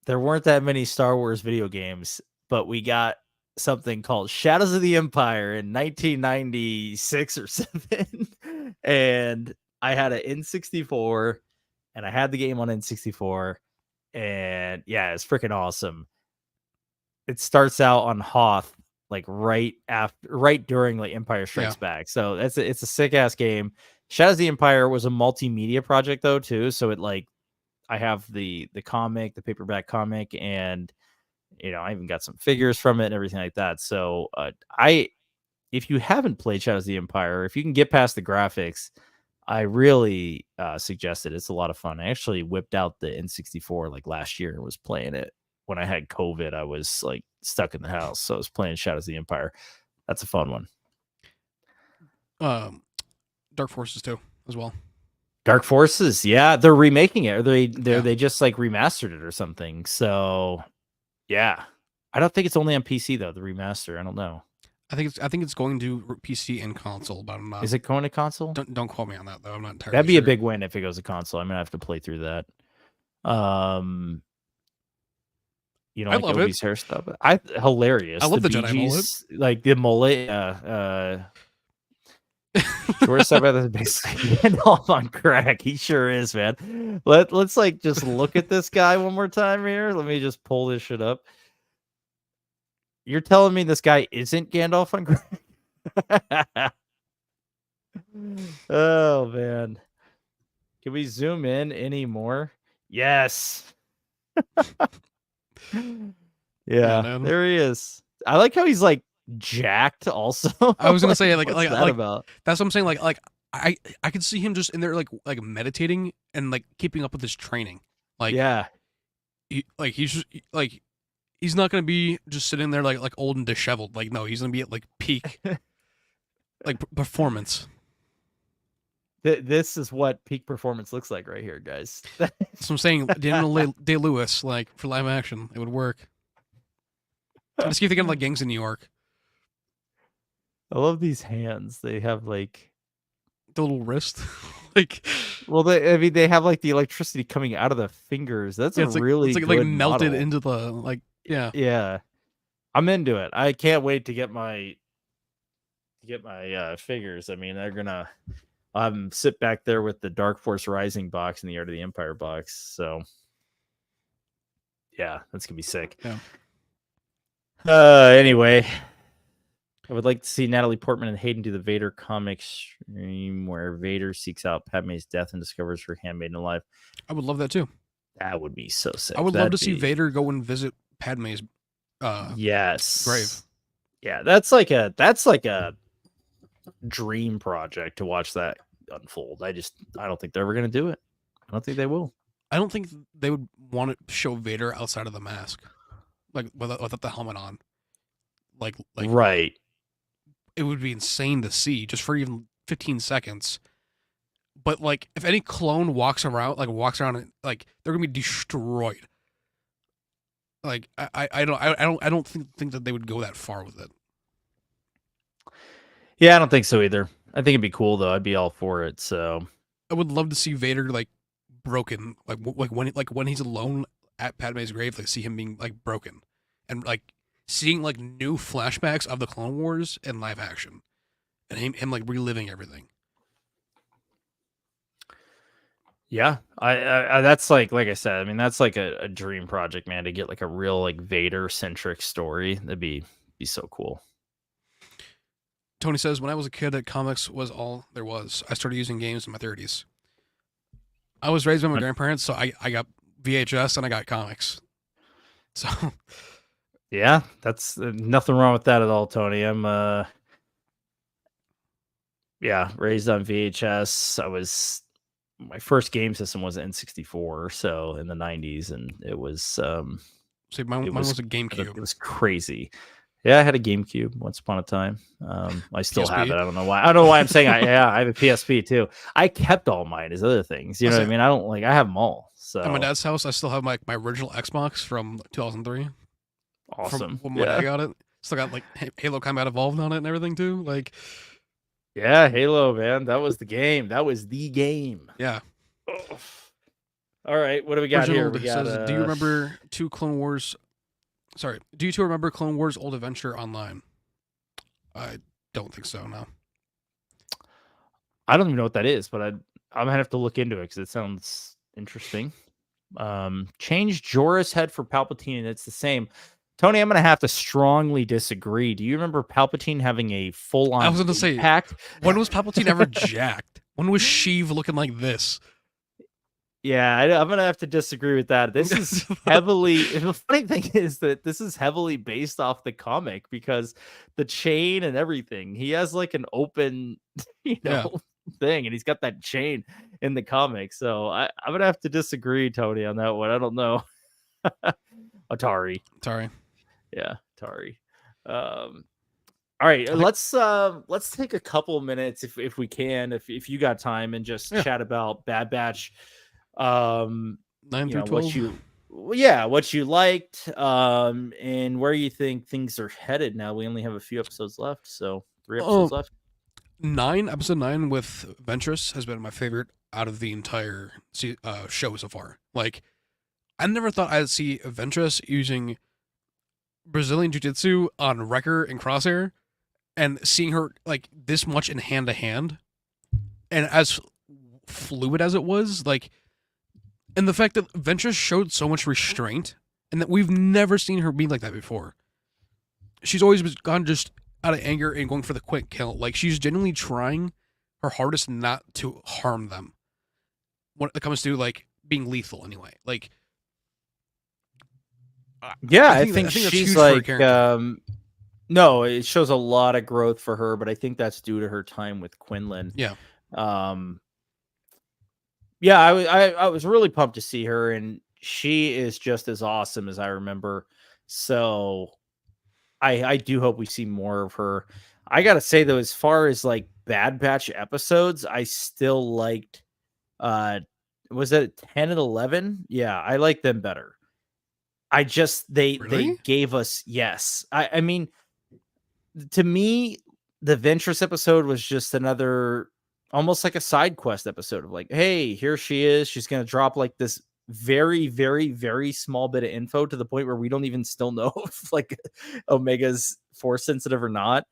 there weren't that many Star Wars video games, but we got something called Shadows of the Empire in 1996 or 7, and I had an N64, and I had the game on N64, and yeah, it's freaking awesome. It starts out on Hoth, like right during like Empire Yeah. Strikes Back. So it's a sick ass game. Shadows of the Empire was a multimedia project though too. So it like I have the comic, the paperback comic, and I even got some figures from it and everything like that. So I if you haven't played Shadows of the Empire, if you can get past the graphics, I really suggest it. It's a lot of fun. I actually whipped out the N64 like last year and was playing it when I had COVID. I was like stuck in the house, so I was playing Shadows of the Empire. That's a fun one. Dark Forces 2 as well. Dark Forces, yeah, they're remaking it. Or they just like remastered it or something. So yeah, I don't think it's only on PC though. The remaster, I don't know. I think it's going to PC and console, but I'm not. Is it going to console? Don't quote me on that though. I'm not entirely. That'd be sure. a big win if it goes to console. I'm gonna have to play through that. You know, I like love Obi's it. hair stuff. Hilarious. I love the Bee Jedi mullet. like the mullet. Short step at the basically Gandalf on crack. He sure is, man. Let's like just look at this guy one more time here. Let me just pull this shit up. You're telling me this guy isn't Gandalf on crack? Oh man. Can we zoom in anymore? Yes. Yeah, there he is. I like how he's like jacked also. I was gonna say what's that about? That's what I'm saying. Like I could see him just in there like meditating and like keeping up with his training. Like yeah, he's not gonna be just sitting there like old and disheveled. Like no, he's gonna be at like peak like performance. This is what peak performance looks like right here, guys. So I'm saying Daniel Day-Lewis, like for live action, it would work. Let's see if they get like gangs in New York. I love these hands. They have like the little wrist, like. Well, they have like the electricity coming out of the fingers. That's a really it's good melted model. into the like. Yeah, yeah. I'm into it. I can't wait to get my figures. I mean, they're gonna sit back there with the Dark Force Rising box and the Art of the Empire box. So yeah, that's gonna be sick. Yeah. Anyway, I would like to see Natalie Portman and Hayden do the Vader comic stream where Vader seeks out Padme's death and discovers her handmaiden alive. I would love that too. That would be so sick. I would love to see Vader go and visit Padme's yes grave. Yeah, that's like a dream project to watch that unfold. I don't think they're ever gonna do it. I don't think they will. I don't think they would want to show Vader outside of the mask, like without the helmet on. Like right. It would be insane to see just for even 15 seconds. But like, if any clone walks around, and, like they're gonna be destroyed. Like I don't think that they would go that far with it. Yeah, I don't think so either. I think it'd be cool though. I'd be all for it. So I would love to see Vader like broken, like when he's alone at Padme's grave, like see him being like broken, and like seeing like new flashbacks of the Clone Wars in live action, and him like reliving everything. Yeah, I that's like I said. I mean, that's like a dream project, man. To get like a real like Vader centric story, that'd be so cool. Tony says, when I was a kid, comics was all there was. I started using games in my 30s. I was raised by my grandparents, so I got VHS and I got comics. So, yeah, that's nothing wrong with that at all, Tony. I'm raised on VHS. My first game system was an N64, so in the 90s, and it was see, mine was a GameCube. It was crazy. Yeah, I had a GameCube once upon a time. I still have it. I don't know why. I don't know why I'm saying I have a PSP too. I kept all mine as other things. You know what I mean? I have them all. So at my dad's house, I still have my original Xbox from 2003. Awesome. From when I got it. Still got like Halo Combat Evolved on it and everything too. Like, yeah, Halo, man. That was the game. Yeah. Oh. All right, what do we got here? We got, says, do you remember Clone Wars Old Adventure Online? I don't think so, no. I don't even know what that is, but I'm gonna have to look into it because it sounds interesting. Change Jorah's head for Palpatine, and it's the same. Tony, I'm going to have to strongly disagree. Do you remember Palpatine having a full-on I was going to say, pact? When was Palpatine ever jacked? When was Sheev looking like this? Yeah, I'm going to have to disagree with that. This is heavily... The funny thing is that this is heavily based off the comic because the chain and everything, he has like an open, thing, and he's got that chain in the comic. So I'm going to have to disagree, Tony, on that one. I don't know. Atari. Yeah, Atari. All right, let's take a couple minutes if we can, if you got time, and just chat about Bad Batch. 9 through 12. What you liked, and where you think things are headed now. We only have a few episodes left, so 3 episodes left. Episode 9 with Ventress has been my favorite out of the entire show so far. Like, I never thought I'd see Ventress using Brazilian Jiu-Jitsu on Wrecker and Crosshair, and seeing her like this much in hand-to-hand, and as fluid as it was, like, and the fact that Ventress showed so much restraint, and that we've never seen her be like that before. She's always gone just out of anger and going for the quick kill. Like, she's genuinely trying her hardest not to harm them when it comes to like being lethal anyway. Like, I think she's like, no, it shows a lot of growth for her, but I think that's due to her time with Quinlan. I was really pumped to see her, and she is just as awesome as I remember. So I do hope we see more of her. I gotta say though, as far as like Bad Batch episodes, I still liked was it 10 and 11? Yeah, I like them better. I just they gave us I mean, to me, the Ventress episode was just another almost like a side quest episode of like, hey, here she is. She's gonna drop like this very, very, very small bit of info to the point where we don't even still know if like Omega's force sensitive or not.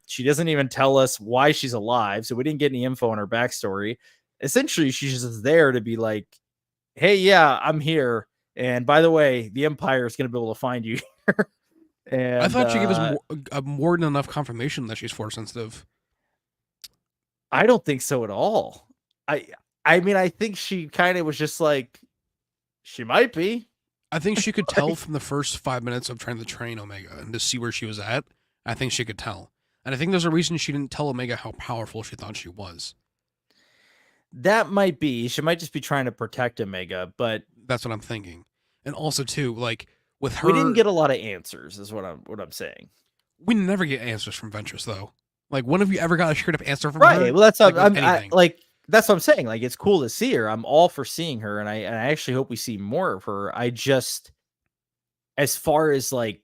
She doesn't even tell us why she's alive, so we didn't get any info on her backstory. Essentially, she's just there to be like, hey, yeah, I'm here. And by the way, the Empire is going to be able to find you here. And I thought she gave us more than enough confirmation that she's force sensitive. I don't think so at all. I mean, I think she kind of was just like, she might be. I think she could tell from the first 5 minutes of trying to train Omega and to see where she was at. I think she could tell. And I think there's a reason she didn't tell Omega how powerful she thought she was. That might be. She might just be trying to protect Omega, but that's what I'm thinking. And also too, like with her, we didn't get a lot of answers, is what I'm saying. We never get answers from Ventress though. Like, when have you ever got a straight up answer from her? Right. Well, that's what that's what I'm saying. Like, it's cool to see her. I'm all for seeing her, and I actually hope we see more of her. I just, as far as like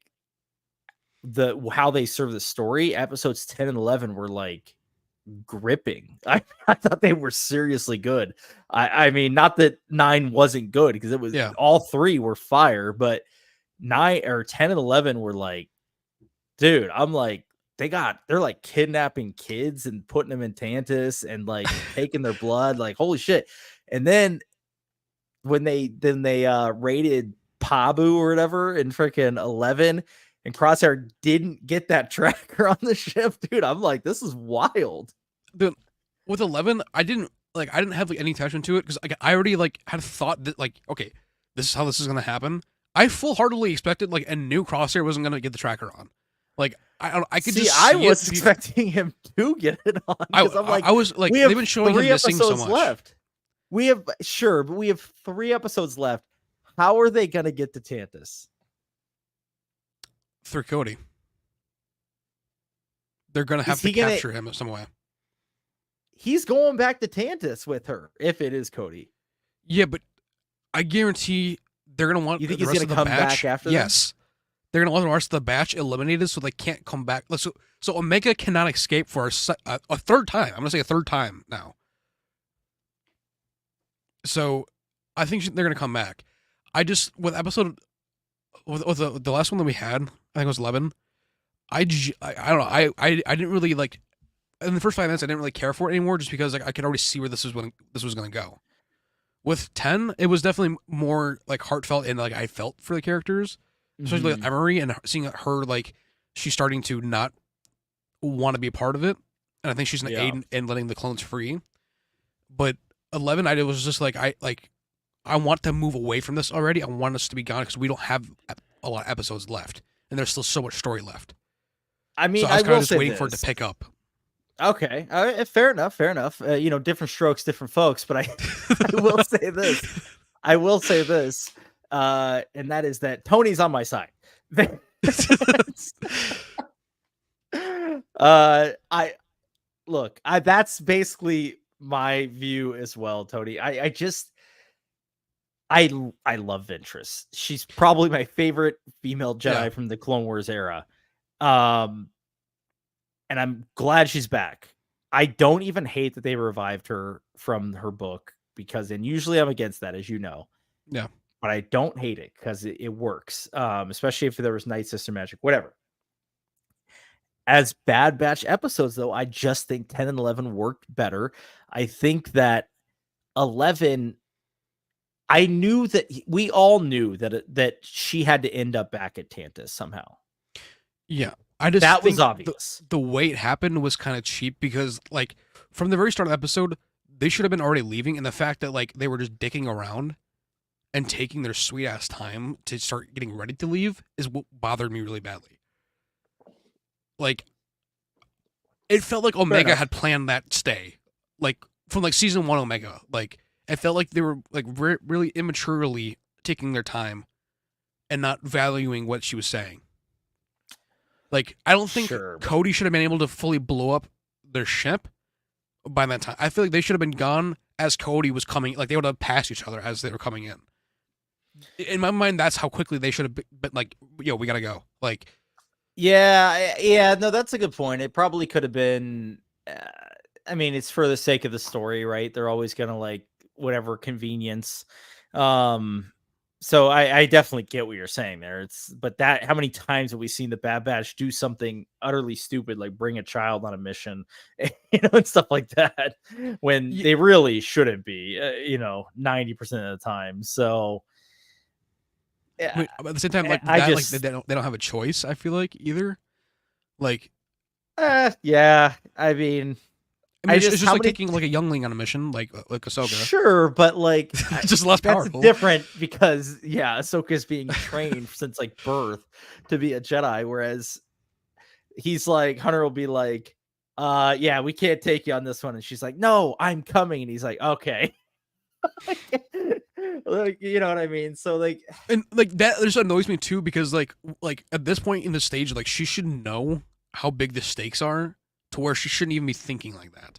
how they serve the story, episodes 10 and 11 were like gripping. I thought they were seriously good. I mean, not that 9 wasn't good, because it was all 3 were fire, but 9 or 10 and 11 were like, dude, I'm like, they're like kidnapping kids and putting them in Tantus and like taking their blood, like holy shit. And then when they raided Pabu or whatever in freaking 11, and Crosshair didn't get that tracker on the ship, dude, I'm like, this is wild. Dude, with 11, I didn't have like any attachment to it, because like, I already like had thought that like, okay, this is how this is gonna happen. I full-heartedly expected like a new Crosshair wasn't gonna get the tracker on. Like, I could just I was expecting him to get it on, because I'm like, I was like, they've been showing him missing so much. Left. We have 3 episodes left. How are they gonna get to Tantus? Through Cody. They're gonna have to capture him in some way. He's going back to Tantus with her, if it is Cody. Yeah, but I guarantee they're gonna want. You think he's gonna come back after? Yes. They're going to want the rest of the batch eliminated so they can't come back. So Omega cannot escape for a third time. I'm going to say a third time now. So I think they're going to come back. I just, with episode, with the last one that we had, I think it was 11, I don't know. I didn't really like, in the first 5 minutes, I didn't really care for it anymore, just because like I could already see where this was going to go. With 10, it was definitely more like heartfelt and like I felt for the characters, especially like Mhm. Emery and seeing her like she's starting to not want to be a part of it, and I think she's an Yeah. aid in letting the clones free. But 11, I was just like I want to move away from this already. I want us to be gone because we don't have a lot of episodes left, and there's still so much story left. I So mean, I was I kind of will just say waiting for it to this. pick up. Okay, fair enough, fair enough. Different strokes, different folks. But I will say this. I will say this, and that is that Tony's on my side. I look. That's basically my view as well, Tony. I just I love Ventress. She's probably my favorite female Yeah, Jedi from the Clone Wars era. Um, and I'm glad she's back. I don't even hate that they revived her from her book because, and usually I'm against that, as you know, yeah. but I don't hate it because it works, especially if there was Night Sister magic, whatever. As Bad Batch episodes, though, I just think 10 and 11 worked better. I think that 11, I knew that we all knew that she had to end up back at Tantus somehow. Yeah, I just That was think obvious. the way it happened was kind of cheap because like from the very start of the episode, they should have been already leaving, and the fact that like they were just dicking around and taking their sweet ass time to start getting ready to leave is what bothered me really badly. Like it felt like Fair Omega enough. had planned that stay, like from like season 1 Omega. Like it felt like they were like really immaturely taking their time and not valuing what she was saying. Like, I don't think Sure, but Cody should have been able to fully blow up their ship by that time. I feel like they should have been gone as Cody was coming. Like, they would have passed each other as they were coming in. In my mind, that's how quickly they should have been like, yo, we gotta go. Like, yeah, no, that's a good point. It probably could have been. I mean, it's for the sake of the story, right? They're always gonna like whatever convenience. Um, so I definitely get what you're saying there. It's but that how many times have we seen the Bad Batch do something utterly stupid, like bring a child on a mission, and stuff like that, when they really shouldn't be, 90% of the time. So yeah, at the same time, like I that, like just they don't have a choice. I feel like either. Like, yeah, I mean, I mean, I it's just just how like many taking like a youngling on a mission, like Ahsoka. sure, but like It's just less that's powerful. different because yeah, Ahsoka's being trained since like birth to be a Jedi, whereas he's like Hunter will be like, yeah, we can't take you on this one. And she's like, no, I'm coming. And he's like, okay. Like, you know what I mean? So like And like that just annoys me too because like at this point in the stage, like she should know how big the stakes are to where she shouldn't even be thinking like that.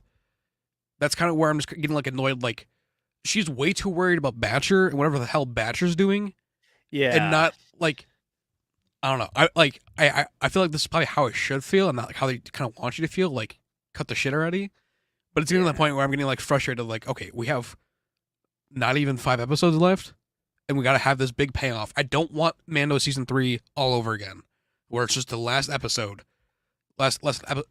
That's kind of where I'm just getting like annoyed. Like she's way too worried about Batcher and whatever the hell Batcher's doing, and yeah. not like I don't know. I feel like this is probably how it should feel, and not like how they kind of want you to feel. Like cut the shit already. But it's getting to the Yeah. point where I'm getting like frustrated. Like okay, we have not even 5 episodes left, and we got to have this big payoff. I don't want Mando season 3 all over again, where it's just the last episode, last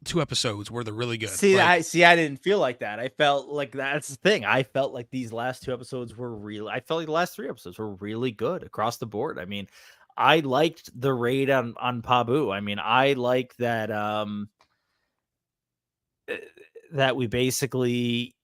2 episodes where they're really good. See, Like I didn't feel like that. I felt like that's the thing. I felt like these last two episodes were real. I felt like the last three episodes were really good across the board. I mean, I liked the raid on Pabu. I mean, I like that uh, that we basically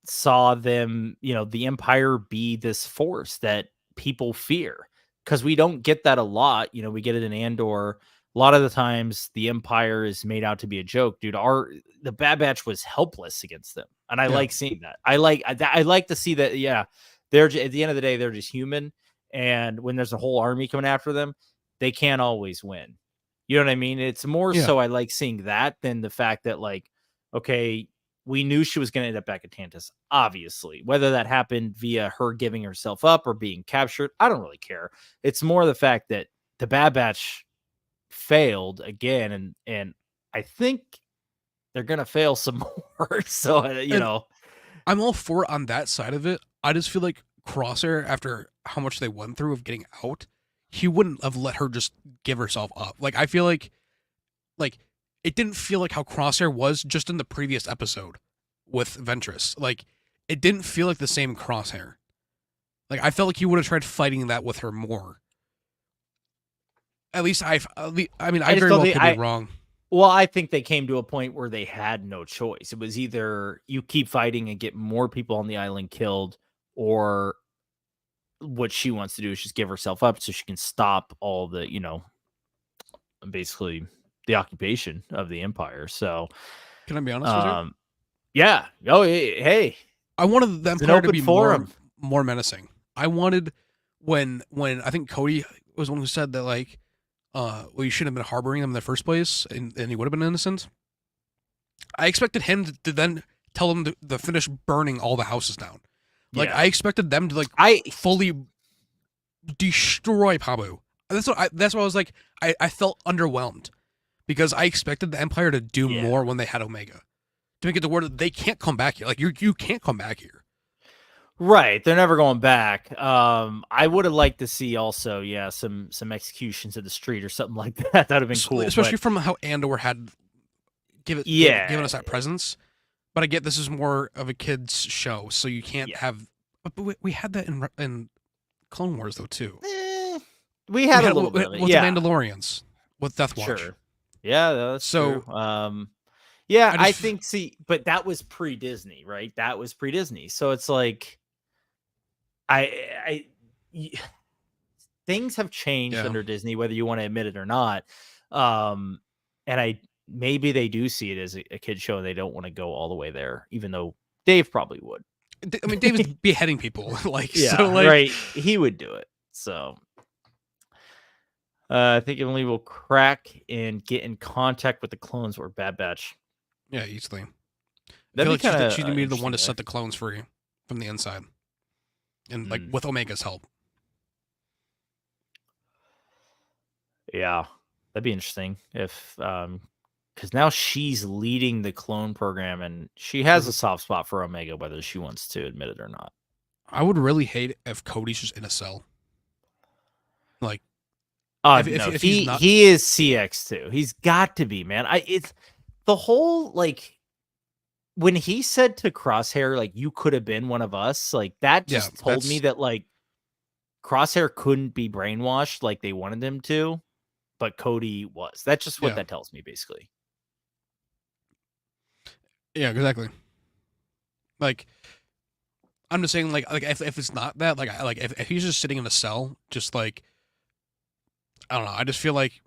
saw them, the Empire be this force that people fear because we don't get that a lot. We get it in Andor. A lot of the times, the Empire is made out to be a joke, dude. The Bad Batch was helpless against them, and I yeah, like seeing that. I like to see that. Yeah, at the end of the day, they're just human, and when there's a whole army coming after them, they can't always win. You know what I mean? It's more yeah, so I like seeing that than the fact that like, okay, we knew she was going to end up back at Tantus, obviously. Whether that happened via her giving herself up or being captured, I don't really care. It's more the fact that the Bad Batch failed again, and I think they're going to fail some more. So, and I'm all for it on that side of it. I just feel like Crosshair, after how much they went through of getting out, he wouldn't have let her just give herself up. Like I feel like it didn't feel like how Crosshair was just in the previous episode with Ventress. Like it didn't feel like the same Crosshair. Like I felt like he would have tried fighting that with her more. At least I mean, I very well could be wrong. Well, I think they came to a point where they had no choice. It was either you keep fighting and get more people on the island killed, or what she wants to do is just give herself up so she can stop all the, basically the occupation of the empire. So, can I be honest with you? Yeah. Oh, hey. I wanted the empire to be more menacing. I wanted when I think Cody was one who said that like, well, you shouldn't have been harboring them in the first place, and he would have been innocent. I expected him to then tell them to finish burning all the houses down. Like I expected them to fully destroy Pabu. That's what I was like. I felt underwhelmed because I expected the Empire to do more when they had Omega, to make it to where they can't come back here. Like you can't come back here. Right, they're never going back. I would have liked to see also, some executions in the street or something like that. That'd have been cool, especially from how Andor had given us that presence. But I get this is more of a kids show, so you can't have. But we had that in Clone Wars though too. We had a little bit with the Mandalorians with Death Watch. Sure. Yeah, that's so. True. I think. See, but that was pre-Disney, right? That was pre-Disney, so it's like. Things have changed under Disney, whether you want to admit it or not. And maybe they do see it as a kid show and they don't want to go all the way there, even though Dave probably would. I mean, Dave is beheading people. Right. He would do it. So I think Emily will crack and get in contact with the clones or Bad Batch. Yeah, easily. I feel like she's gonna be the one to set the clones free from the inside. And with Omega's help. Yeah, that'd be interesting if, because now she's leading the clone program and she has a soft spot for Omega, whether she wants to admit it or not. I would really hate if Cody's just in a cell. Like, if he is CX2, he's got to be, man. It's the whole when he said to Crosshair, like, you could have been one of us, like, that just told me that, like, Crosshair couldn't be brainwashed like they wanted him to, but Cody was. That's just what that tells me, basically. Yeah, exactly. Like, I'm just saying, like if it's not that, if he's just sitting in a cell, just like, I don't know, I just feel like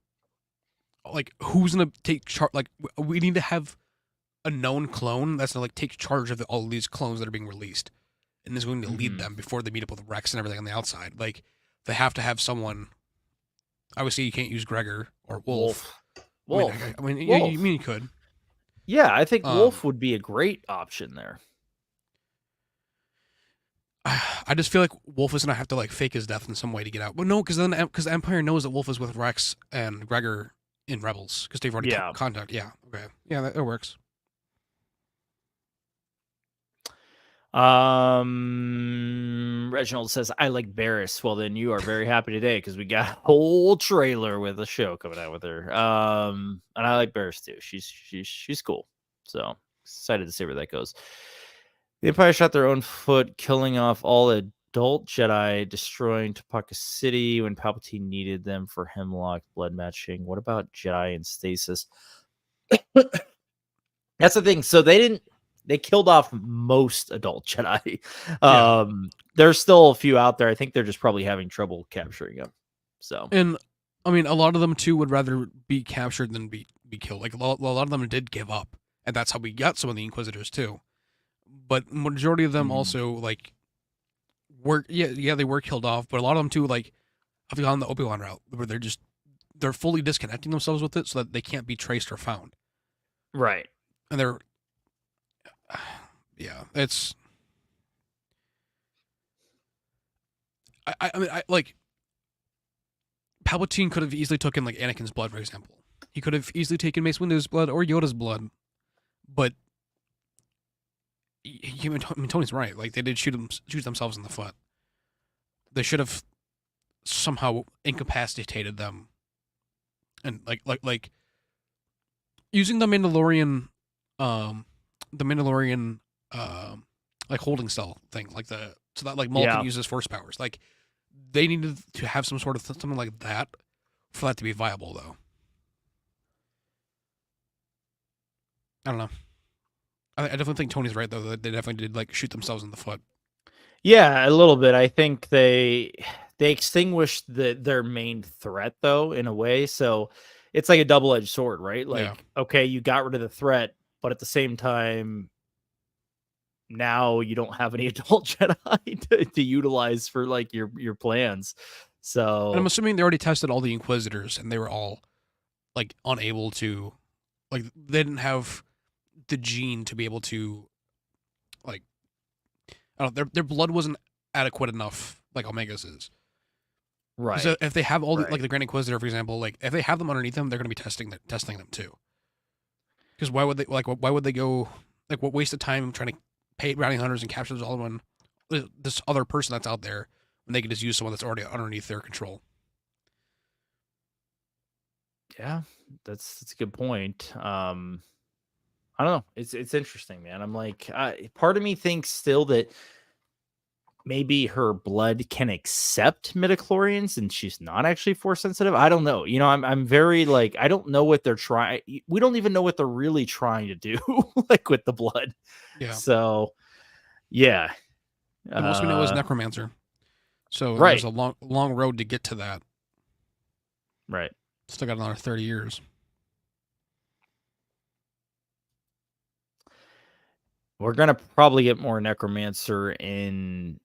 who's gonna take charge? Like, we need to have a known clone that's gonna take charge of all of these clones that are being released, and is going to lead them before they meet up with Rex and everything on the outside. Like, they have to have someone. Obviously, you can't use Gregor or Wolf. I mean, you mean you could? Yeah, I think Wolf would be a great option there. I just feel like Wolf is gonna have to fake his death in some way to get out. But no, because the Empire knows that Wolf is with Rex and Gregor in Rebels because they've already contact. Yeah, okay, yeah, that works. Reginald says, I like Barris. Well, then you are very happy today because we got a whole trailer with a show coming out with her. And I like Barris too. She's cool. So excited to see where that goes. The Empire shot their own foot, killing off all adult Jedi, destroying Topeka City when Palpatine needed them for Hemlock blood matching. What about Jedi and Stasis? That's the thing. So they killed off most adult Jedi. There's still a few out there. I think they're just probably having trouble capturing them. So, and I mean, a lot of them too would rather be captured than be killed. Like a lot of them did give up, and that's how we got some of the Inquisitors too. But majority of them also were they were killed off. But a lot of them too have gone the Obi-Wan route where they're fully disconnecting themselves with it so that they can't be traced or found. Right, and they're. Yeah, it's. I mean, Palpatine could have easily taken Anakin's blood, for example. He could have easily taken Mace Windu's blood or Yoda's blood, but Tony's right. Like, they did shoot themselves in the foot. They should have somehow incapacitated them, and like using the Mandalorian holding cell thing, like the so that like Maul can use his force powers. Like they needed to have some sort of something like that for that to be viable, though. I don't know. I definitely think Tony's right though. That they definitely did like shoot themselves in the foot. Yeah, a little bit. I think they extinguished their main threat though, in a way. So it's like a double-edged sword, right? Like, okay, you got rid of the threat, but at the same time, now you don't have any adult Jedi to utilize for like your plans. So and I'm assuming they already tested all the Inquisitors, and they were all like unable to, like they didn't have the gene to be able to, like, I don't know, their blood wasn't adequate enough, like Omega's is. Right. So if they have all the, like the Grand Inquisitor, for example, like if they have them underneath them, they're going to be testing them too. Because why would they go, like, what waste of time trying to pay bounty hunters and capture this other person that's out there when they can just use someone that's already underneath their control? Yeah, that's a good point. I don't know. It's interesting, man. I'm like, part of me thinks still that maybe her blood can accept midichlorians and she's not actually force sensitive. I don't know. You know, I'm very like, I don't know what they're trying. We don't even know what they're really trying to do, like with the blood. Yeah. So, yeah. The most we know is necromancer. So right. There's a long road to get to that. Right. Still got another 30 years. We're gonna probably get more necromancer in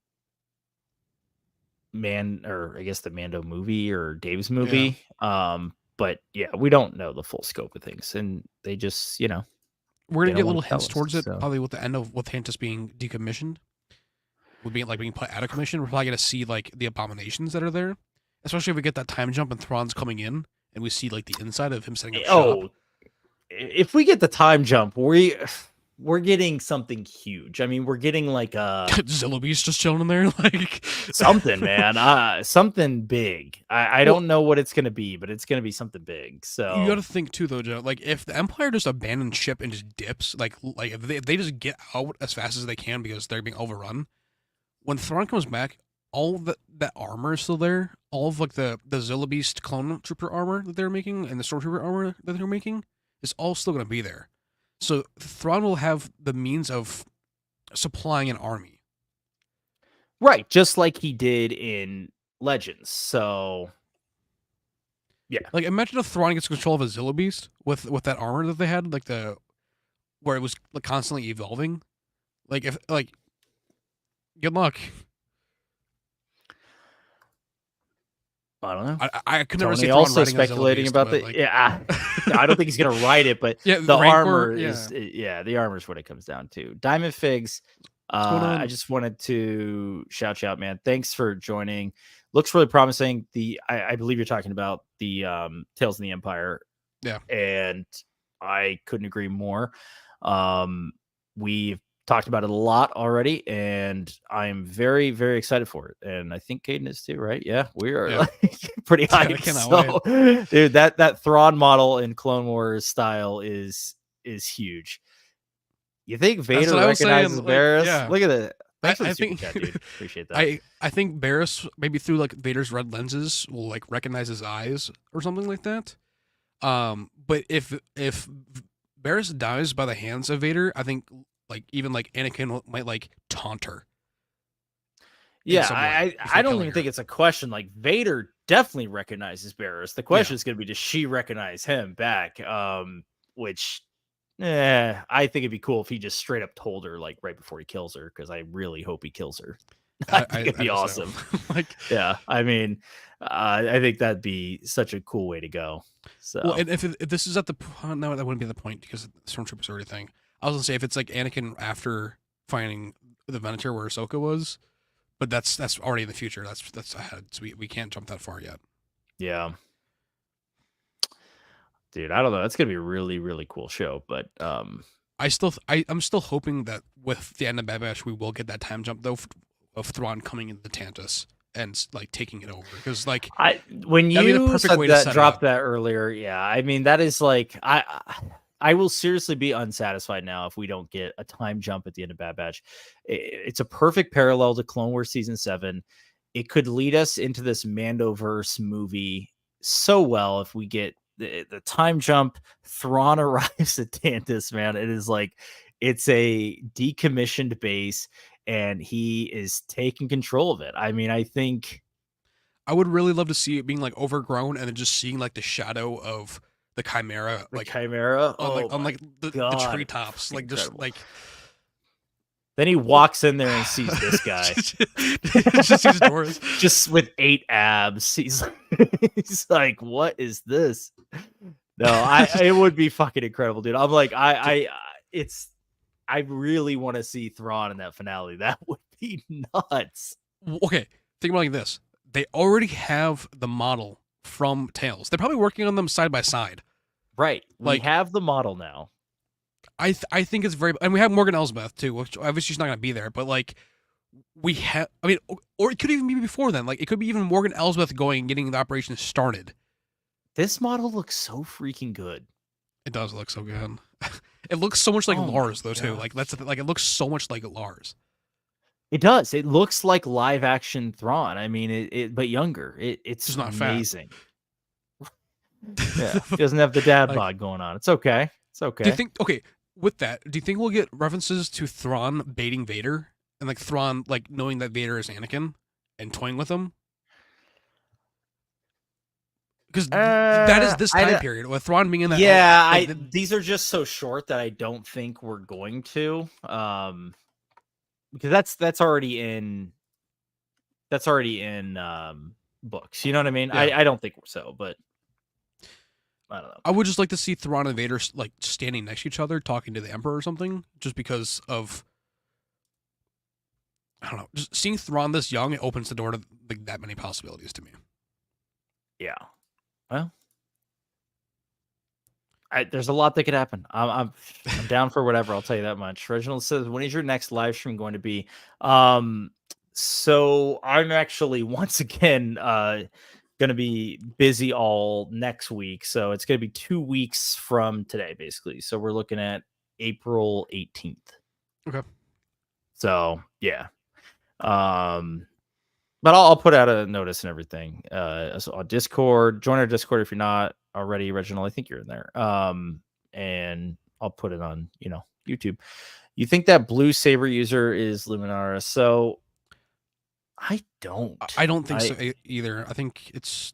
I guess the Mando movie or Dave's movie. Yeah. But yeah, we don't know the full scope of things, and they just, you know, we're gonna get little hints towards it. Probably with the end of with Hantus being decommissioned, with being put out of commission. We're probably gonna see like the abominations that are there, especially if we get that time jump and Thrawn's coming in, and we see like the inside of him setting up shop. If we get the time jump, we're getting something huge. I mean, we're getting like a Zillabeast just chilling in there, like something, man. Something big. I don't know what it's gonna be, but it's gonna be something big. So you got to think too, though, Joe. Like if the Empire just abandons ship and just dips, like if they just get out as fast as they can because they're being overrun, when Thrawn comes back, all that armor is still there. All of like the Zillabeast clone trooper armor that they're making and the stormtrooper armor that they're making is all still gonna be there. So Thrawn will have the means of supplying an army. Right, just like he did in Legends. So yeah. Like imagine if Thrawn gets control of a Zillabeast with that armor that they had, like where it was like constantly evolving. Like if good luck. I don't know. I could never see Tony also speculating about the like... I don't think he's gonna write it, but yeah, the armor is the armor is what it comes down to. Diamond Figs. I just wanted to shout you out, man. Thanks for joining. Looks really promising. I believe you're talking about the Tales of the Empire. Yeah, and I couldn't agree more. We've talked about it a lot already, and I'm very, very excited for it. And I think Caden is too, right? Yeah, we are like pretty hyped. So, dude, that Thrawn model in Clone Wars style is huge. You think Vader recognizes Barriss? Yeah. Look at that. Thanks for the super chat, dude. Appreciate that. I think Barriss, maybe through like Vader's red lenses, will like recognize his eyes or something like that. But if Barriss dies by the hands of Vader, I think like even like Anakin might like taunt her. Yeah, I don't even think it's a question. Like Vader definitely recognizes Barriss. The question is going to be, does she recognize him back? Which I think it'd be cool if he just straight up told her like right before he kills her, because I really hope he kills her. I think it'd be awesome. Like, yeah, I mean, I think that'd be such a cool way to go. So, well, and if this is at the no, that wouldn't be the point because Stormtroopers are everything. I was gonna say if it's like Anakin after finding the Venator where Ahsoka was, but that's already in the future. That's ahead, so we can't jump that far yet. Yeah. Dude, I don't know. That's gonna be a really, really cool show. But I'm still hoping that with the end of Bad Batch, we will get that time jump though of Thrawn coming into the Tantus and like taking it over. Because like when you said that, dropped that earlier, yeah. I mean, that is like I will seriously be unsatisfied now if we don't get a time jump at the end of Bad Batch. It's a perfect parallel to Clone Wars Season 7. It could lead us into this Mandoverse movie so well if we get the time jump. Thrawn arrives at Tantus, man. It is like, it's a decommissioned base, and he is taking control of it. I mean, I think I would really love to see it being like overgrown and then just seeing like the shadow of the Chimera, the like Chimera, on like the God, treetops, like incredible. just like. Then he walks in there and sees this guy. Just sees doors. Just with 8 abs. He's like, what is this? No, it would be fucking incredible, dude. I'm like, I really want to see Thrawn in that finale. That would be nuts. Okay, think about it like this. They already have the model from Tales. They're probably working on them side by side. Right. We have the model now. I think it's very, and we have Morgan Elsbeth too, which obviously she's not going to be there, but like we have, I mean, or it could even be before then. Like it could be even Morgan Elsbeth going and getting the operation started. This model looks so freaking good. It does look so good. It looks so much like Lars though too. Like that's like it looks so much like Lars. It does. It looks like live action Thrawn. I mean, it but younger. It's just not amazing. Yeah, he doesn't have the dad bod going on. It's okay. It's okay. Do you think? Okay, with that, do you think we'll get references to Thrawn baiting Vader and like Thrawn like knowing that Vader is Anakin and toying with him? Because that is this time period with Thrawn being in that. Yeah, these are just so short that I don't think we're going to. Because that's already in books. You know what I mean? Yeah. I don't think so, but I don't know. I would just like to see Thrawn and Vader like standing next to each other, talking to the Emperor or something, just because of, I don't know, just seeing Thrawn this young, it opens the door to like, that many possibilities to me. Yeah. Well, there's a lot that could happen. I'm down for whatever. I'll tell you that much. Reginald says, when is your next live stream going to be? So I'm actually once again going to be busy all next week. So it's going to be 2 weeks from today, basically. So we're looking at April 18th. Okay. So yeah. But I'll put out a notice and everything. So on Discord, join our Discord if you're not already, Reginald. I think you're in there. And I'll put it on, YouTube. You think that blue saber user is Luminara? So I don't think so either. I think it's,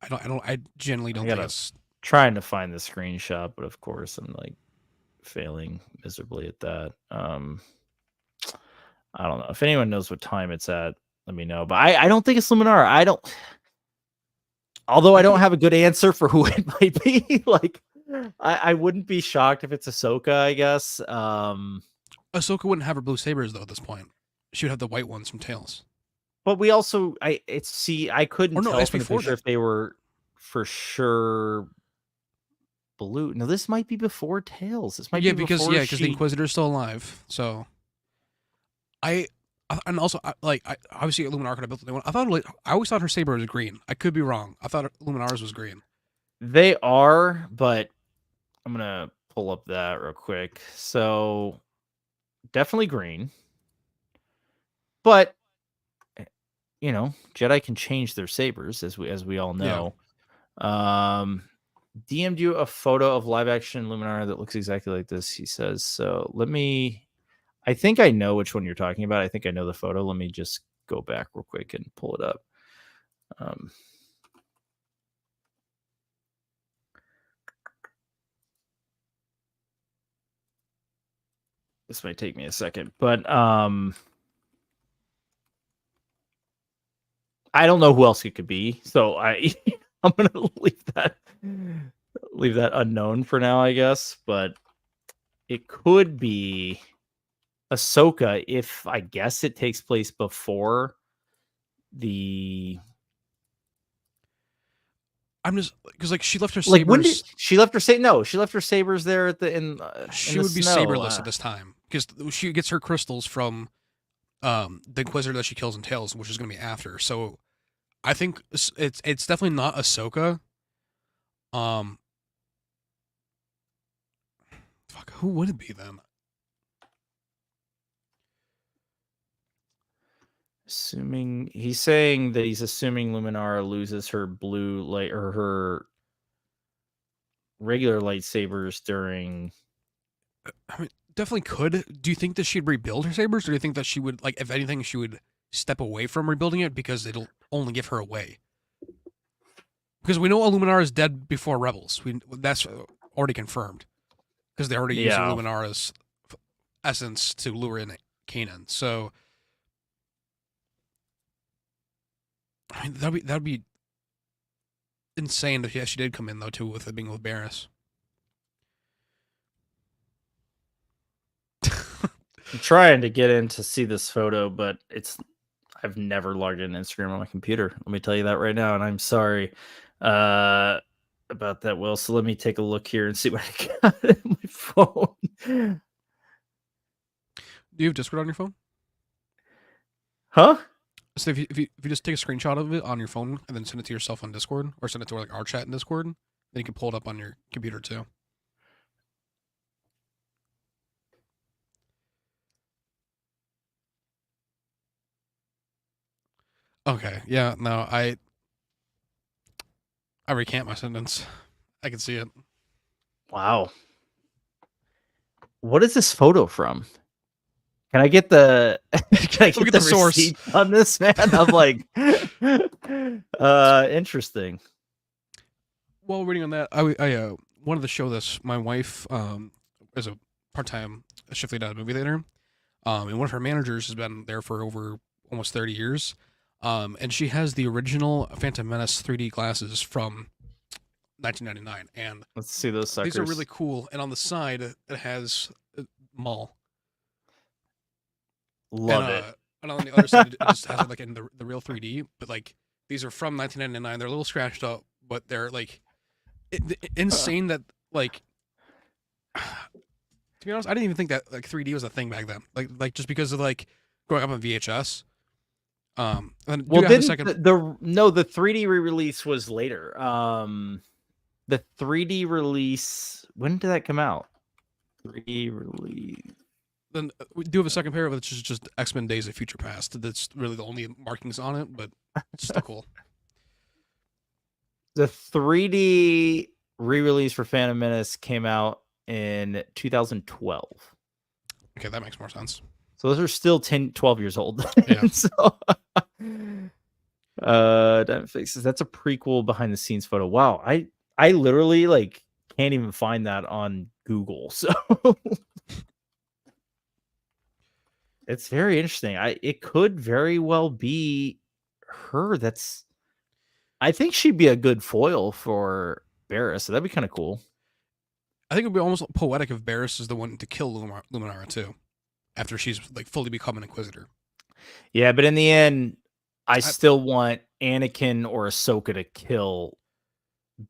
I genuinely don't think it's. Trying to find the screenshot, but of course I'm like failing miserably at that. I don't know if anyone knows what time it's at. Let me know, but I don't think it's Luminara. Although I don't have a good answer for who it might be. Like, I wouldn't be shocked if it's Ahsoka, I guess. Ahsoka wouldn't have her blue sabers though at this point. She would have the white ones from Tales. But we also, I couldn't tell from the picture if they were for sure blue. No, this might be before Tales. This might be because the Inquisitor's still alive. So, and also, obviously Luminara could have built the new one. I always thought her saber was green. I could be wrong. I thought Luminara's was green. They are, but I'm gonna pull up that real quick. So definitely green, but Jedi can change their sabers as we all know. Yeah. DM'd you a photo of live action Luminara that looks exactly like this. He says so. I think I know which one you're talking about. I think I know the photo. Let me just go back real quick and pull it up. This might take me a second, but I don't know who else it could be. So I'm gonna leave that unknown for now, I guess. But it could be Ahsoka if I guess it takes place before the. I'm just because she left her sabers. Like when did she left her sabers? No, she left her sabers there at the she would be saberless at this time because she gets her crystals from the Inquisitor that she kills in Tales, which is going to be after. So I think it's definitely not Ahsoka. Fuck, who would it be then? Assuming he's saying that he's assuming Luminara loses her blue light or her regular lightsabers during. I mean, definitely could. Do you think that she'd rebuild her sabers, or do you think that she would, like, if anything, she would step away from rebuilding it because it'll only give her away? Because we know Illuminara is dead before Rebels. That's already confirmed because they're already using Luminara's essence to lure in Kanan. So, I mean, that'd be insane if she did come in though too, with it being with Barriss. I'm trying to get in to see this photo, but I've never logged in Instagram on my computer. Let me tell you that right now, and I'm sorry about that, Will. So let me take a look here and see what I got in my phone. Do you have Discord on your phone? Huh? So if you just take a screenshot of it on your phone and then send it to yourself on Discord, or send it to like our chat in Discord, then you can pull it up on your computer too. Okay, yeah, no, I recant my sentence. I can see it. Wow. What is this photo from? Can I get the the source on this, man? I'm like, interesting. While reading on that, I wanted to show this. My wife is a part-time shift lead at a movie theater, and one of her managers has been there for over almost 30 years. And she has the original Phantom Menace 3D glasses from 1999. And let's see those suckers. These are really cool. And on the side, it has Maul. Love it. And on the other side, it just has it like in the real 3D. But like these are from 1999. They're a little scratched up, but they're like insane. That like, to be honest, I didn't even think that like 3D was a thing back then. Like just because of like growing up on VHS. Well, didn't the 3D re-release was later. The 3D release, when did that come out? 3D release. Then we do have a second pair of it, which is just X-Men Days of Future Past. That's really the only markings on it, but it's still cool. The 3D re-release for Phantom Menace came out in 2012. Okay, that makes more sense. So those are still 12 years old. Yeah. So, that's a prequel behind the scenes photo. Wow. I literally like can't even find that on Google. So it's very interesting. It could very well be her. I think she'd be a good foil for Barriss. So that'd be kind of cool. I think it'd be almost poetic if Barriss is the one to kill Luminara too, after she's like fully become an Inquisitor. Yeah, but in the end, I still want Anakin or Ahsoka to kill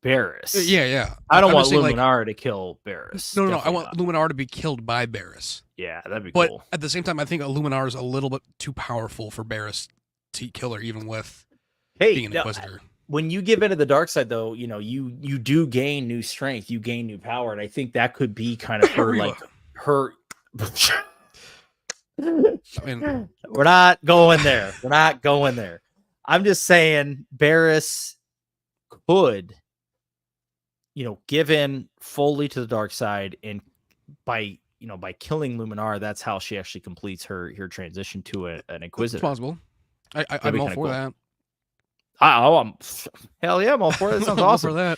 Barriss. Yeah. I don't want Luminara to kill Barriss. No. I want Luminara to be killed by Barriss. Yeah, that'd be cool. But at the same time, I think Luminara is a little bit too powerful for Barriss to kill her, even with being an Inquisitor. When you give into the dark side, though, you know, you do gain new strength, you gain new power, and I think that could be kind of her, like her. I mean, we're not going there. We're not going there. I'm just saying Barriss could, you know, give in fully to the dark side, and by killing Luminara, that's how she actually completes her transition to an Inquisitor. It's possible. I'm all for that. Hell yeah, I'm all for that. That sounds awesome. For that.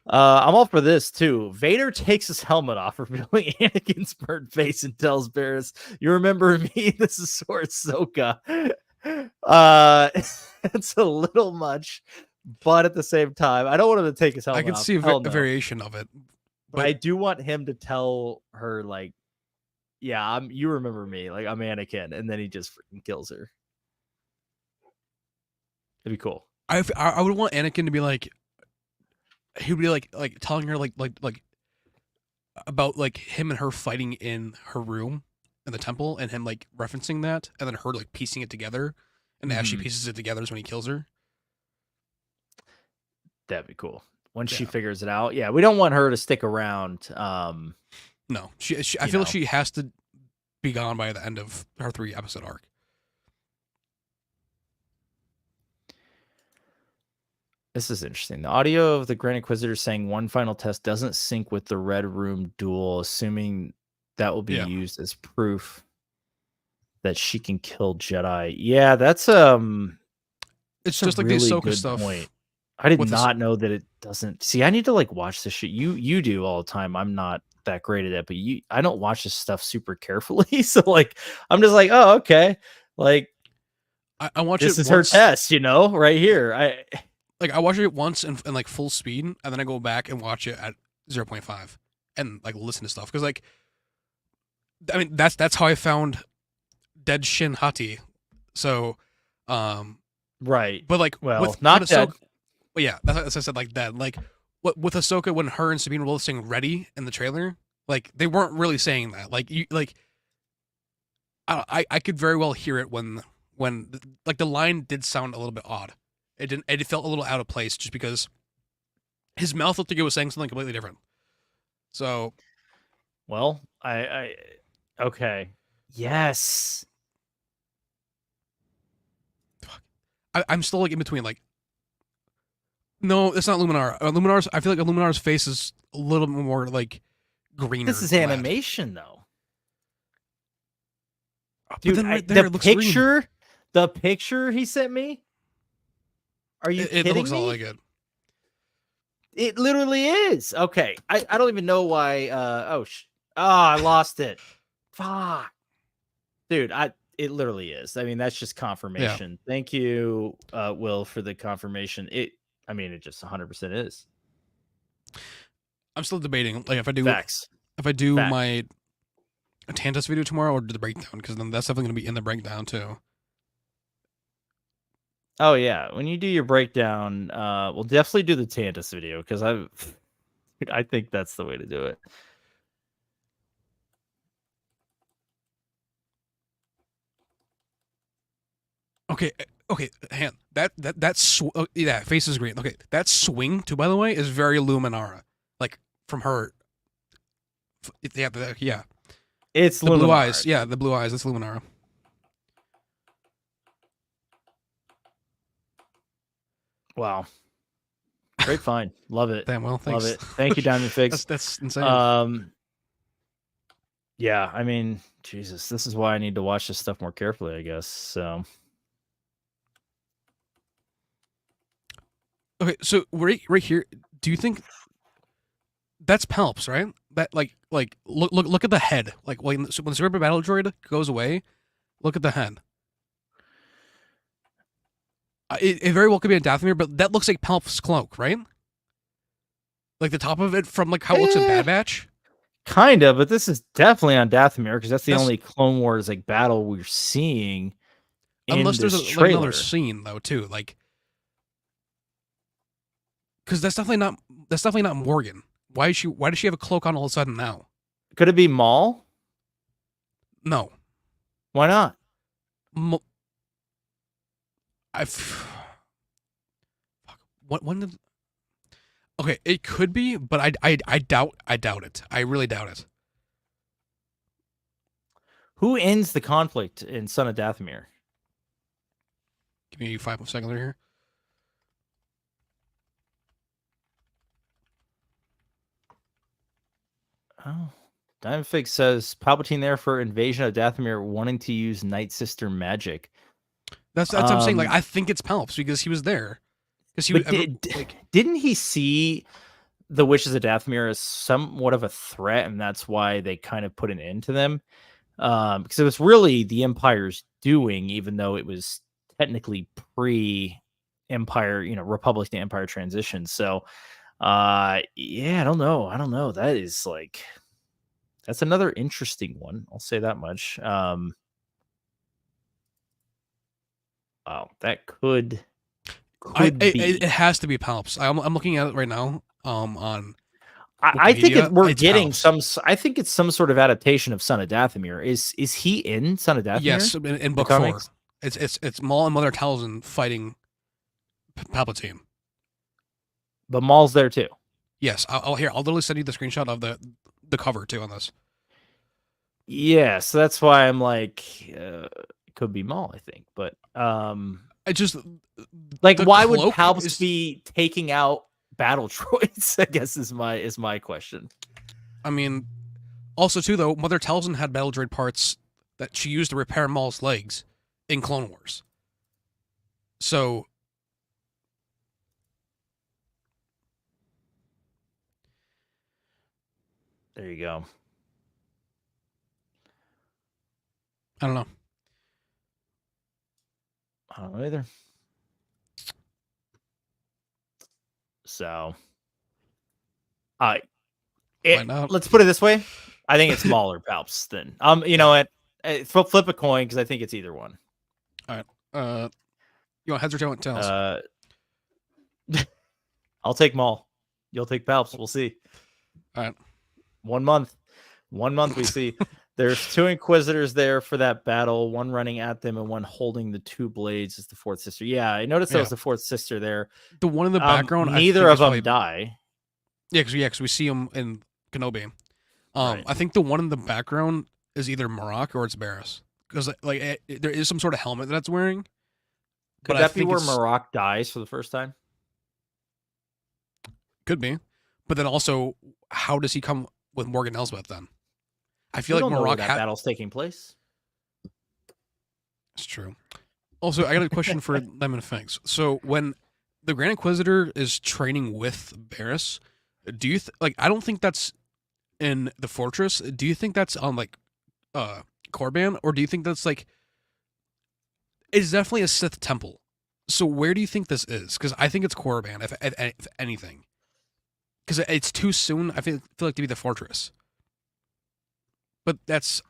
I'm all for this too. Vader takes his helmet off, revealing Anakin's burnt face, and tells Barriss, "You remember me? This is Sword Ahsoka." It's a little much, but at the same time, I don't want him to take his helmet off. I can see a variation of it, but I do want him to tell her, like, "Yeah, you remember me? Like, I'm Anakin," and then he just freaking kills her. It'd be cool. I would want Anakin to be like, he would be like telling her like about like him and her fighting in her room in the temple, and him like referencing that, and then her like piecing it together, and as she pieces it together is when he kills her. That'd be cool. Once she figures it out. Yeah, we don't want her to stick around. No, I feel like she has to be gone by the end of her 3-episode arc. This is interesting. The audio of the Grand Inquisitor saying one final test doesn't sync with the Red Room duel, assuming that will be used as proof that she can kill Jedi. Yeah, that's it's just like really the Ahsoka good stuff. Point. I did not know that it doesn't. See, I need to like watch this shit. You do all the time. I'm not that great at it, but I don't watch this stuff super carefully. So like, I'm just like, oh, okay, like I watch this it. This is once. Her test, right here. I watch it once in like full speed, and then I go back and watch it at 0.5 and like listen to stuff because like, I mean that's how I found Dead Shin Hati. So, right. But like, well, not dead. But yeah, that's what I said. Like that, like what with Ahsoka when her and Sabine were both saying "ready" in the trailer, like they weren't really saying that. Like you, like I could very well hear it when like the line did sound a little bit odd. It didn't. It felt a little out of place just because his mouth looked like it was saying something completely different. So, well, okay, yes. I'm still like in between. Like, no, it's not Luminara. Luminara's. I feel like Luminara's face is a little more like greener. This is animation, though. Dude, right there, the picture he sent me. Are you kidding me? It looks all good. It literally is. Okay, I don't even know why. I lost it. Fuck, dude. It literally is. I mean, that's just confirmation. Yeah. Thank you, Will, for the confirmation. It just 100% is. I'm still debating. Like, if I do Facts. my Tantus video tomorrow or do the breakdown, because then that's definitely going to be in the breakdown too. Oh yeah, when you do your breakdown, we'll definitely do the Tantus video because I think that's the way to do it. Okay, hand that face is green. Okay, that swing too, by the way, is very Luminara, like from her. Yeah, it's the Luminara. Blue eyes. Yeah, the blue eyes. That's Luminara. Wow, great find. Love it. Damn well, thanks. Love it. Thank you, Diamond Figs. That's insane. Yeah, I mean, Jesus, this is why I need to watch this stuff more carefully, I guess. So. Okay, so right here, do you think that's Palps, right? That like look at the head. Like when the Super Battle Droid goes away, look at the head. It very well could be a Dathomir, but that looks like Palp's cloak, right? Like the top of it from like how it looks in Bad Batch. Kind of, but this is definitely on Dathomir because that's the only Clone Wars like battle we're seeing. Unless there's like another scene though too, like. Because that's definitely not Morgan. Why does she have a cloak on all of a sudden now? Could it be Maul? No. Why not? When did? Okay, it could be, but I doubt it. I really doubt it. Who ends the conflict in Son of Dathomir? Give me 5 seconds here. Oh, Diamond Fig says Palpatine there for invasion of Dathomir, wanting to use Night Sister magic. That's what I'm saying. Like, I think it's Palps because he was there. Because didn't he see the Witches of Dathomir as somewhat of a threat, and that's why they kind of put an end to them? Because it was really the Empire's doing, even though it was technically pre-Empire, Republic to Empire transition. So. Yeah, I don't know. That is like, that's another interesting one. I'll say that much. Wow, that could be. It has to be Palps. I'm looking at it right now. On. I think we're getting Palps. I think it's some sort of adaptation of Son of Dathomir. Is he in Son of Dathomir? Yes, in book 4. It's Maul and Mother Talzin fighting Palpatine. But Maul's there too. Yes, I'll literally send you the screenshot of the cover too on this. Yeah, so that's why I'm like, it could be Maul, I think. But I just like, why would Palps be taking out battle droids? I guess is my question. I mean, also too though, Mother Talzin had battle droid parts that she used to repair Maul's legs in Clone Wars. So there you go. I don't know. I don't know either. So, let's put it this way. I think it's Maul or Palps. Then, you know what? Flip a coin because I think it's either one. All right. You want heads or tails? I'll take Maul. You'll take Palps. We'll see. All right. 1 month. 1 month. We see. There's 2 Inquisitors there for that battle. One running at them and one holding the 2 blades is the fourth sister. Yeah, I noticed there was the fourth sister there. The one in the background. Neither of them die. Yeah, because we see them in Kenobi. Right. I think the one in the background is either Marok or it's Barriss, because like there is some sort of helmet that's wearing. Could that be where Marok dies for the first time? Could be, but then also, how does he come with Morgan Elsbeth then? I feel like Marok that battle's taking place. It's true. Also, I got a question for them and Fangs. So when the Grand Inquisitor is training with Barriss, do you like? I don't think that's in the fortress. Do you think that's on like Korriban, or do you think that's like? It's definitely a Sith temple. So where do you think this is? Because I think it's Korriban, if anything. Because it's too soon. I feel like to be the fortress. But that's,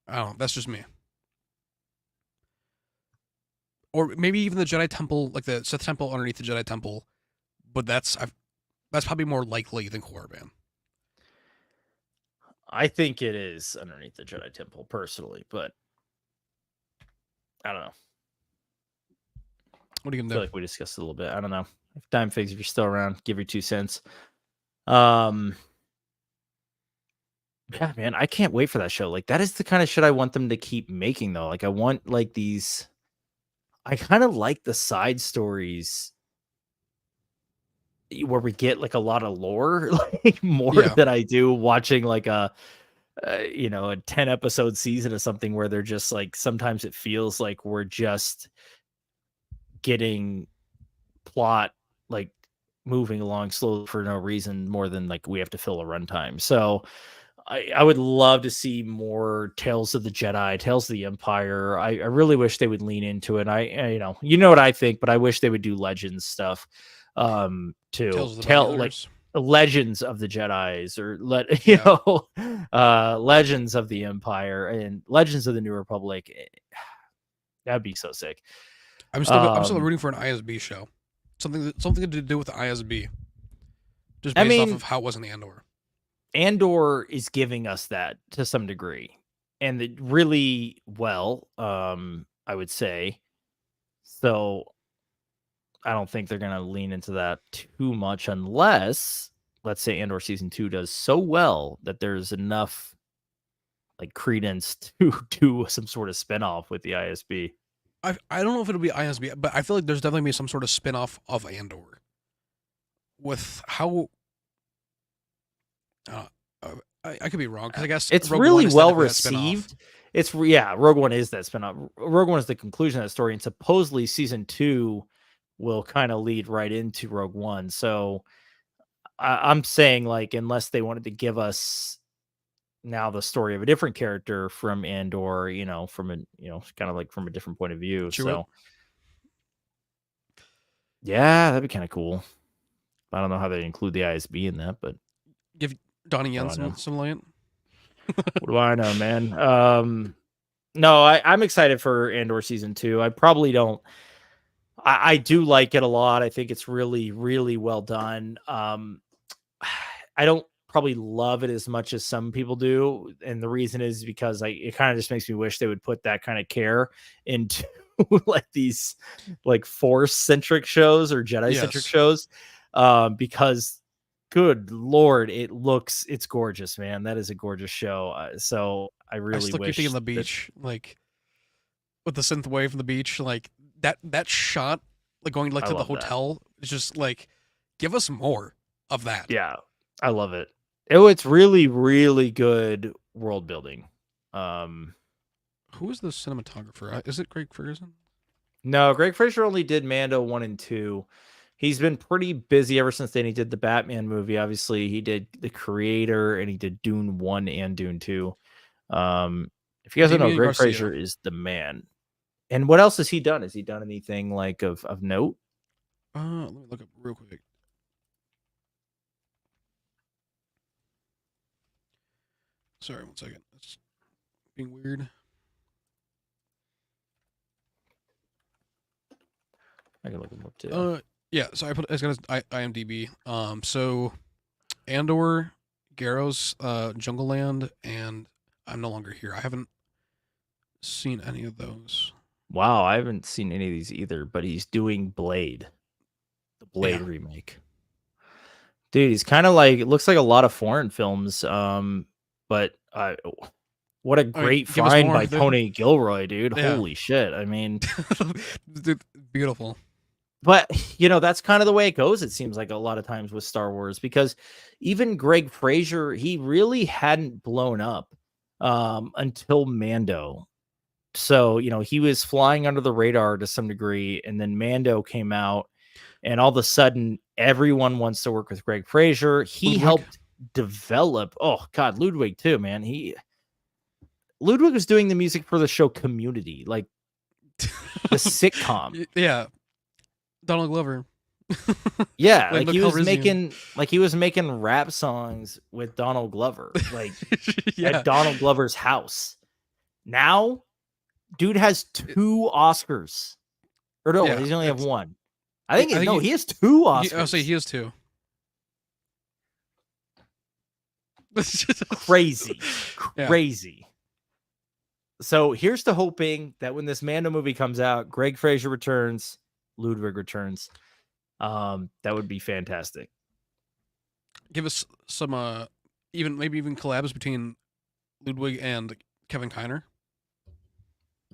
I don't know. That's just me. Or maybe even the Jedi Temple, like the Sith Temple underneath the Jedi Temple. But that's probably more likely than Korriban. I think it is underneath the Jedi Temple, personally, but I don't know. What are you gonna do? I feel like we discussed it a little bit. I don't know. Time Figs, if you're still around, give your 2 cents. Yeah, man, I can't wait for that show. Like, that is the kind of shit I want them to keep making, though. Like, I want like these. I kind of like the side stories where we get like a lot of lore, like more than I do watching like a 10 episode season of something where they're just like, sometimes it feels like we're just getting plot like moving along slowly for no reason more than like we have to fill a runtime. So I would love to see more Tales of the Jedi, Tales of the Empire. I really wish they would lean into it. I you know what I think, but I wish they would do Legends stuff to tell like Legends of the Jedis or Legends of the Empire and Legends of the New Republic. That'd be so sick. I'm still rooting for an ISB show. Something to do with the ISB. Just based off of how it was in the Andor. Andor is giving us that to some degree, and really well, I would say. So I don't think they're going to lean into that too much unless, let's say, Andor season 2 does so well that there's enough like credence to do some sort of spinoff with the ISB. I don't know if it'll be ISB, but I feel like there's definitely be some sort of spinoff of Andor. With how I could be wrong because I guess it's really well received. Rogue One is that spinoff. Rogue One is the conclusion of that story, and supposedly season 2 will kind of lead right into Rogue One. So I'm saying, like, unless they wanted to give us now the story of a different character from Andor, from a kind of like from a different point of view. So yeah, that'd be kind of cool. I don't know how they include the ISB in that, but give Donnie Yen some light. What do I know, man? No, I'm excited for Andor season 2. I probably don't. I do like it a lot. I think it's really, really well done. I don't probably love it as much as some people do, and the reason is because it kind of just makes me wish they would put that kind of care into like these like Force centric shows or Jedi centric shows, because good Lord, it's gorgeous, man. That is a gorgeous show. So I I really still keep thinking wish the that beach, like with the synth wave from the beach, like that shot, like going like I to the love that. hotel, is just like, give us more of that. Yeah, I love it. Oh, it's really, really good world building. Who is the cinematographer? Is it Greg Ferguson? No, Greg Fraser only did Mando 1 and 2. He's been pretty busy ever since then. He did the Batman movie. Obviously, he did The Creator, and he did Dune 1 and Dune 2. If you guys don't know, Damian Greg Garcia. Fraser is the man. And what else has he done? Has he done anything like of note? Let me look up real quick. Sorry, 1 second. It's being weird. I can look him up too. Yeah. So I got his IMDb. So Andor, Garros, Jungle Land, and I'm No Longer Here. I haven't seen any of those. Wow, I haven't seen any of these either, but he's doing Blade, the Blade Yeah. remake. Dude, he's kind of like, it looks like a lot of foreign films. But what a great give us find more. by Tony Gilroy, dude. Yeah. Holy shit. I mean, Dude, beautiful. but that's kind of the way it goes. It seems like a lot of times with Star Wars, because even Greg Fraser, he really hadn't blown up until Mando. So, he was flying under the radar to some degree, and then Mando came out, and all of a sudden everyone wants to work with Greg Fraser. He Ludwig? helped develop, oh God, Ludwig too, man. Ludwig was doing the music for the show Community, like the sitcom. Yeah. Donald Glover. Yeah, like he was making rap songs with Donald Glover, like Yeah. at Donald Glover's house. Now, dude has 2 Oscars. Or no, Yeah, he's only have 1. I think he has 2 Oscars. I'll say he has 2. Crazy. Yeah. Crazy. So here's to hoping that when this Mando movie comes out, Greg Fraser returns, Ludwig returns. That would be fantastic. Give us some maybe even collabs between Ludwig and Kevin Kiner.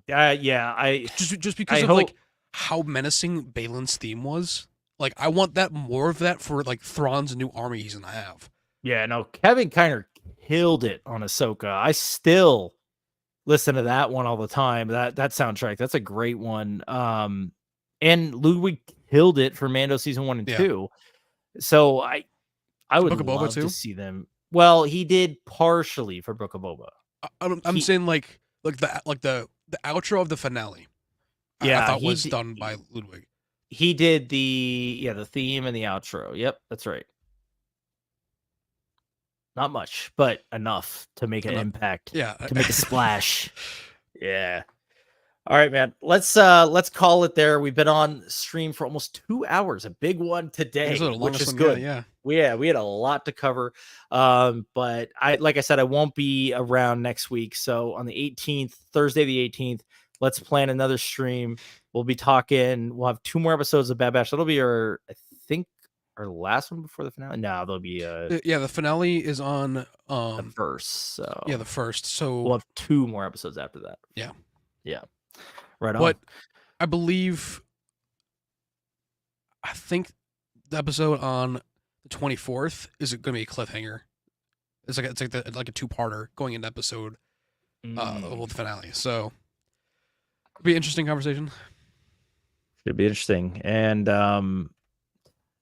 Yeah, I just because like how menacing Balin's theme was. Like, I want that more of that for like Thrawn's new army he's gonna have. Yeah, no, Kevin Kiner killed it on Ahsoka. I still listen to that one all the time. That soundtrack, that's a great one. And Ludwig killed it for Mando season 1 and 2. So I would love to see them. Well, he did partially for Book of Boba. I'm saying like the outro of the finale. Yeah, I thought was done by Ludwig. He did the theme and the outro. Yep, that's right. Not much, but enough to make an impact. Yeah, to make a splash. Yeah. All right, man. Let's call it there. We've been on stream for almost 2 hours, a big one today, which is good. Yeah. We had a lot to cover. But like I said, I won't be around next week. So on the 18th, Thursday the 18th, let's plan another stream. We'll be talking. We'll have 2 more episodes of Bad Batch. That'll be our last one before the finale. No, there'll be the finale is on the 1st. So yeah, the 1st. So we'll have 2 more episodes after that. Yeah. Right on. But I think the episode on the 24th is going to be a cliffhanger. It's like a 2-parter going into episode the finale. So it'll be an interesting conversation. Should be interesting. And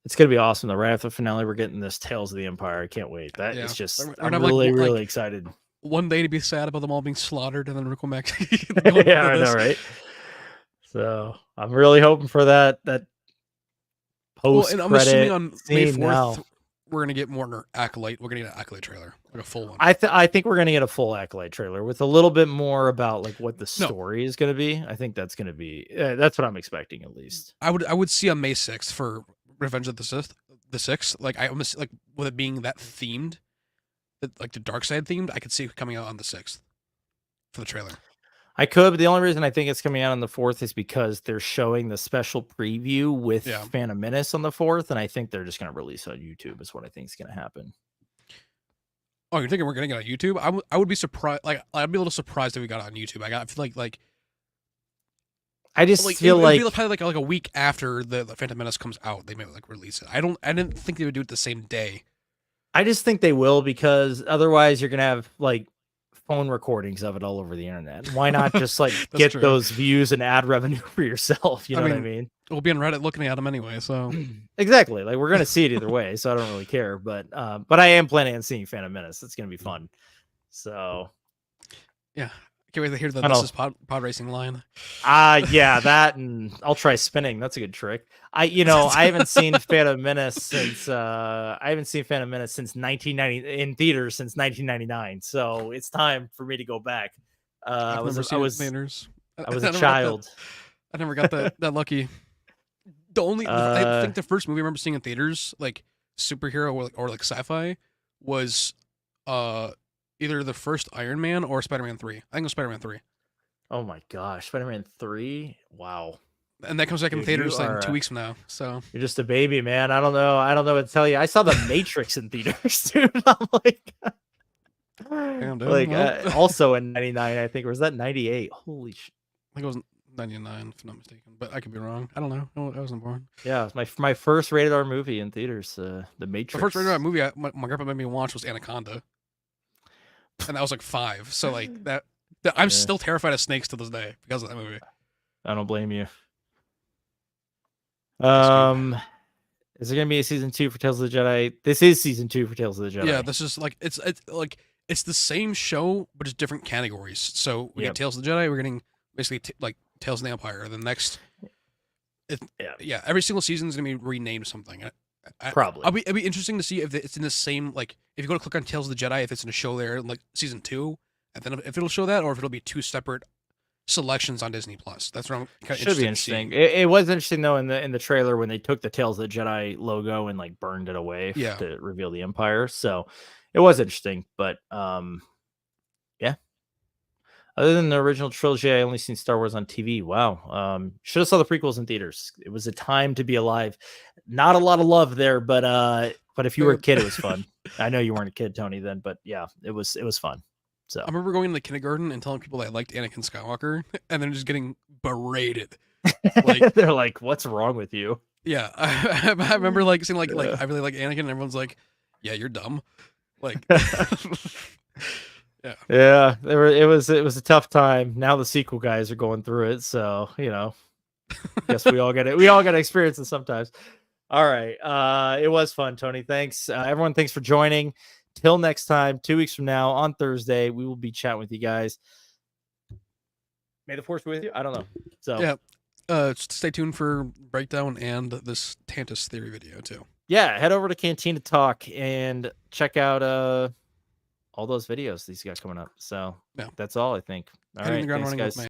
it's going to be awesome. Though. Right after the finale, we're getting this Tales of the Empire. I can't wait. That is just, I'm really excited. One day to be sad about them all being slaughtered, and then we're going back. Yeah, I know, right? So I'm really hoping for that post. And I'm assuming on May 4th, we're gonna get more Acolyte. We're gonna get an Acolyte trailer, like a full one. I think we're gonna get a full Acolyte trailer with a little bit more about like what the story is gonna be. I think that's gonna be that's what I'm expecting at least. I would see on May 6th for Revenge of the Sith. The 6th, like I almost like with it being that themed, like the dark side themed, I could see it coming out on the 6th for the trailer. I could, but the only reason I think it's coming out on the 4th is because they're showing the special preview with Phantom Menace on the 4th, and I think they're just going to release it on YouTube is what I think is going to happen. Oh, you're thinking we're going to get on YouTube? I would be surprised. Like, I'd be a little surprised if we got it on YouTube. I feel like I just feel like it'd be probably like a week after the Phantom Menace comes out, they may like release it. I didn't think they would do it the same day. I just think they will, because otherwise you're going to have like phone recordings of it all over the internet. Why not just like get those views and ad revenue for yourself? You know what I mean? We'll be on Reddit looking at them anyway, so exactly. Like, we're gonna see it either way, so I don't really care. But I am planning on seeing Phantom Menace. It's gonna be fun. So yeah, can't wait to hear the This Is Pod Racing line. Yeah, that, and I'll try spinning. That's a good trick. I haven't seen Phantom Menace since 1990 in theaters since 1999. So it's time for me to go back. I was a child. I never got that lucky. The only I think the first movie I remember seeing in theaters, like superhero or like sci-fi, was either the first Iron Man or Spider-Man 3. I think it was Spider-Man 3. Oh my gosh, Spider-Man 3! Wow. And that comes back in theaters like 2 weeks from now. So you're just a baby, man. I don't know what to tell you. I saw The Matrix in theaters, dude. I'm like, also in '99, I think, or was that '98? Holy shit! I think it was '99, if I'm not mistaken, but I could be wrong. I don't know. I wasn't born. Yeah, it was my first rated R movie in theaters. The Matrix. The first rated R movie my grandpa made me watch was Anaconda, and that was like 5. So like that I'm still terrified of snakes to this day because of that movie. I don't blame you. Is there gonna be a season 2 for Tales of the Jedi? This is season 2 for Tales of the Jedi. Yeah, this is like it's the same show, but it's different categories. So we get Tales of the Jedi. We're getting basically like Tales of the Empire. The next, every single season is gonna be renamed something. Probably. It'd be interesting to see if it's in the same, like, if you go to click on Tales of the Jedi, if it's in a show there like season 2, and then if it'll show that, or if it'll be 2 separate selections on Disney Plus. That's what I'm kind of should be interesting. It was interesting though in the trailer when they took the Tales of the Jedi logo and like burned it away to reveal the Empire. So it was interesting, but yeah. Other than the original trilogy, I only seen Star Wars on TV. Wow. Should have saw the prequels in theaters. It was a time to be alive. Not a lot of love there, but if you were a kid, it was fun. I know you weren't a kid, Tony, then, but yeah, it was fun. So I remember going to kindergarten and telling people that I liked Anakin Skywalker, and then just getting berated. Like they're like, "What's wrong with you?" Yeah, I remember like saying like I really like Anakin, and everyone's like, "Yeah, you're dumb." Like, yeah. It was a tough time. Now the sequel guys are going through it, so guess we all get it. We all got to experience it sometimes. All right, it was fun, Tony. Thanks, everyone. Thanks for joining. Till next time, 2 weeks from now on Thursday, we will be chatting with you guys. May the Force be with you. I don't know. So stay tuned for breakdown and this Tantus theory video too. Yeah, head over to Cantina Talk and check out all those videos these guys coming up. So that's all I think. All right, thanks, guys.